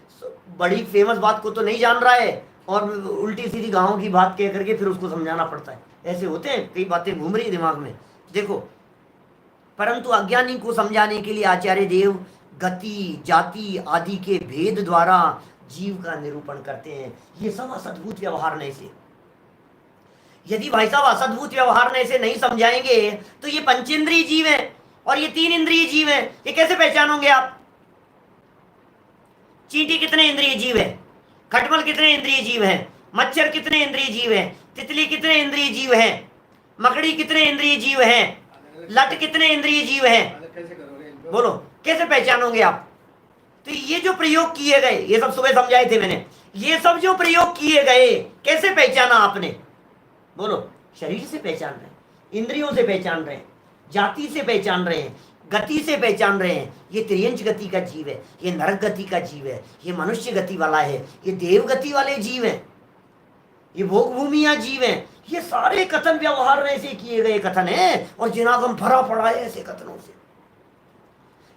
[SPEAKER 1] बड़ी फेमस बात को तो नहीं जान रहा है और उल्टी सीधी गांव की बात कह करके फिर उसको समझाना पड़ता है। ऐसे होते हैं, कई बातें घूम रही दिमाग में। देखो, परंतु अज्ञानी को समझाने के लिए आचार्य देव गति, जाति आदि के भेद द्वारा जीव का निरूपण करते हैं। ये सब असद्भुत व्यवहार से, यदि भाई साहब असद्भुत व्यवहार से नहीं समझाएंगे तो ये पंचेंद्रिय जीव है और ये 3 इंद्रिय जीव है, ये कैसे पहचानोगे आप? चींटी कितने इंद्रिय जीव है? खटमल कितने इंद्रिय जीव है? मच्छर कितने इंद्रिय जीव है? तितली कितने इंद्रिय जीव है? मकड़ी कितने इंद्रिय जीव है? लट कितने इंद्रिय जीव है? बोलो कैसे पहचानोगे आप? तो ये जो प्रयोग किए गए, ये सब सुबह समझाए थे मैंने, ये सब जो प्रयोग किए गए कैसे पहचाना आपने? बोलो, शरीर से पहचान रहे हैं, इंद्रियों से पहचान रहे हैं, जाति से पहचान रहे हैं, गति से पहचान रहे हैं, ये त्रियंच गति का जीव है, ये नरक गति का जीव है, ये मनुष्य गति वाला है, ये देव गति वाले जीव हैं, ये भोग भूमिया जीव हैं। ये सारे कथन व्यवहार में से किए गए कथन है और जिनागम भरा पड़ा है ऐसे कथनों से।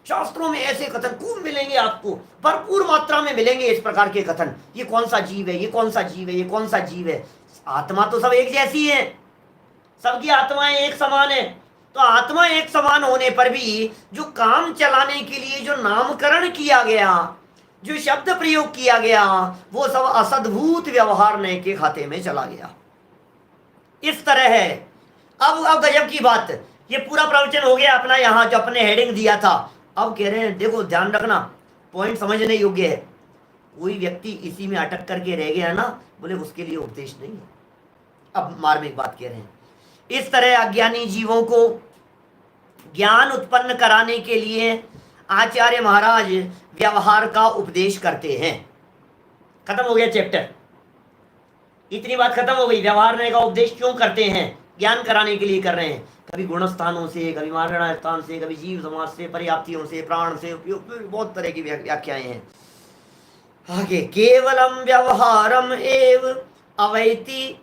[SPEAKER 1] शास्त्रों में ऐसे कथन खूब मिलेंगे, आपको भरपूर मात्रा में मिलेंगे इस प्रकार के कथन। ये कौन सा जीव है, ये कौन सा जीव है, ये कौन सा जीव है। आत्मा तो सब एक जैसी है, सबकी आत्माएं एक समान है। तो आत्मा एक समान होने पर भी जो काम चलाने के लिए जो नामकरण किया गया, जो शब्द प्रयोग किया गया, वो सब असद्भूत व्यवहार नय के खाते में चला गया। इस तरह है। अब गजब की बात, ये पूरा प्रवचन हो गया अपना, यहाँ जो अपने हेडिंग दिया था। अब कह रहे हैं देखो ध्यान रखना, पॉइंट समझने योग्य है। कोई व्यक्ति इसी में अटक करके रह गया ना, बोले उसके लिए उपदेश नहीं है। अब मार्मिक बात कह रहे हैं। इस तरह अज्ञानी जीवों को ज्ञान उत्पन्न कराने के लिए आचार्य महाराज व्यवहार का उपदेश करते हैं। खत्म हो गया चैप्टर, इतनी बात खत्म हो गई। व्यवहार का उपदेश क्यों करते हैं? ज्ञान कराने के लिए कर रहे हैं। कभी गुण स्थानों से, कभी मारण स्थान से, कभी जीव समाज से, पर्याप्तियों से, प्राण से, बहुत तरह की व्याख्याएं हैं। आगे केवलम व्यवहारम एव अवैति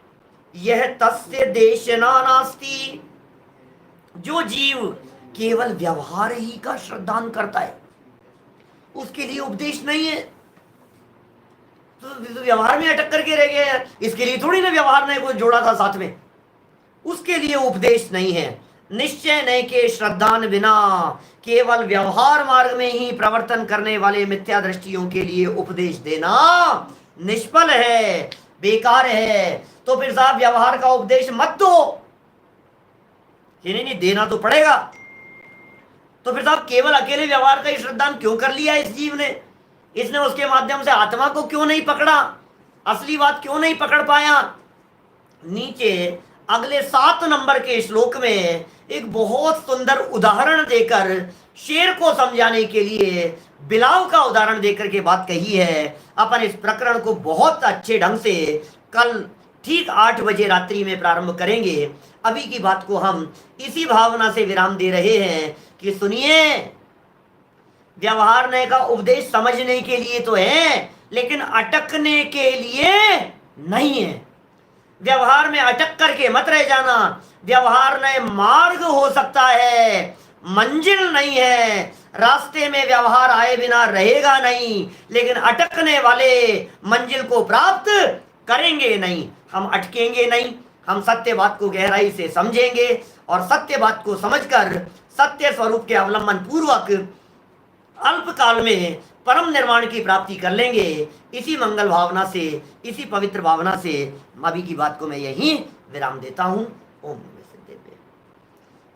[SPEAKER 1] यह तस्य देशना नास्ति। जो जीव केवल व्यवहार ही का श्रद्धान करता है उसके लिए उपदेश नहीं है। तो व्यवहार में अटक करके रह गया है, इसके लिए थोड़ी ना व्यवहार ने कोई जोड़ा था साथ में, उसके लिए उपदेश नहीं है। निश्चय नहीं के श्रद्धान बिना केवल व्यवहार मार्ग में ही प्रवर्तन करने वाले मिथ्या दृष्टियों के लिए उपदेश देना निष्फल है, बेकार है। तो फिर साहब व्यवहार का उपदेश मत दो। नहीं, देना तो पड़ेगा। तो फिर साहब केवल अकेले व्यवहार का ही श्रद्धान क्यों कर लिया इस जीव ने? इसने उसके माध्यम से आत्मा को क्यों नहीं पकड़ा? असली बात क्यों नहीं पकड़ पाया? नीचे अगले 7 नंबर के श्लोक में एक बहुत सुंदर उदाहरण देकर शेर को समझाने के लिए बिलाव का उदाहरण देकर के बात कही है। अपन इस प्रकरण को बहुत अच्छे ढंग से कल ठीक 8 बजे रात्रि में प्रारंभ करेंगे। अभी की बात को हम इसी भावना से विराम दे रहे हैं कि सुनिए, व्यवहार नय का उपदेश समझने के लिए तो है, लेकिन अटकने के लिए नहीं है। व्यवहार में अटक करके मत रह जाना। व्यवहार नय मार्ग हो सकता है, मंजिल नहीं है। रास्ते में व्यवहार आए बिना रहेगा नहीं, लेकिन अटकने वाले मंजिल को प्राप्त करेंगे नहीं। हम अटकेंगे नहीं, हम सत्य बात को गहराई से समझेंगे और सत्य बात को समझकर सत्य स्वरूप के अवलंबन पूर्वक अल्प काल में परम निर्वाण की प्राप्ति कर लेंगे। इसी मंगल भावना से, इसी पवित्र भावना से अभी की बात को मैं यहीं विराम देता हूँ। ओम नमः सिद्धेभ्य।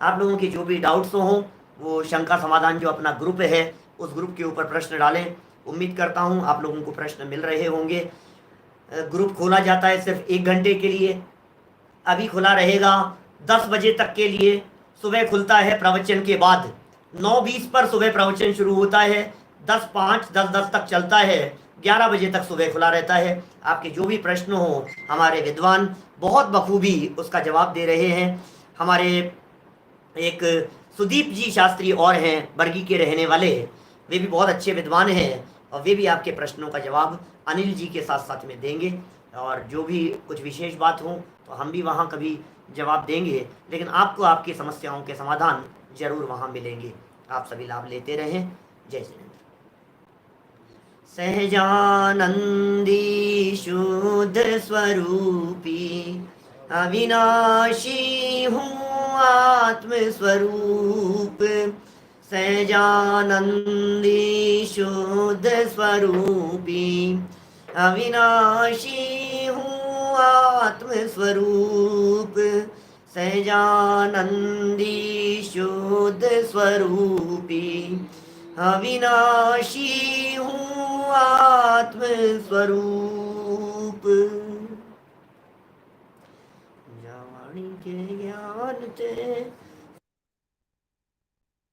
[SPEAKER 1] आप लोगों की जो भी डाउट्स हों वो शंका समाधान जो अपना ग्रुप है उस ग्रुप के ऊपर प्रश्न डालें। उम्मीद करता हूँ आप लोगों को प्रश्न मिल रहे होंगे। ग्रुप खोला जाता है सिर्फ 1 घंटे के लिए, अभी खुला रहेगा 10 बजे तक के लिए। सुबह खुलता है प्रवचन के बाद, 9:20 पर सुबह प्रवचन शुरू होता है, 10:05 10:10 तक चलता है, 11 बजे तक सुबह खुला रहता है। आपके जो भी प्रश्न हो हमारे विद्वान बहुत बखूबी उसका जवाब दे रहे हैं। हमारे एक सुदीप जी शास्त्री और हैं, बरगी के रहने वाले, वे भी बहुत अच्छे विद्वान हैं और वे भी आपके प्रश्नों का जवाब अनिल जी के साथ साथ में देंगे। और जो भी कुछ विशेष बात हो तो हम भी वहाँ कभी जवाब देंगे, लेकिन आपको आपकी समस्याओं के समाधान जरूर वहाँ मिलेंगे। आप सभी लाभ लेते रहें। जय श्री राम। सहजानंदी शुद्ध स्वरूपी अविनाशी हूँ आत्म स्वरूप। सहजानंदी शुद्ध स्वरूपी अविनाशी हूँ आत्म स्वरूप। सहजानंदी शुद्ध स्वरूपी अविनाशी हूँ आत्म स्वरूप। जावाणी के ज्ञान ते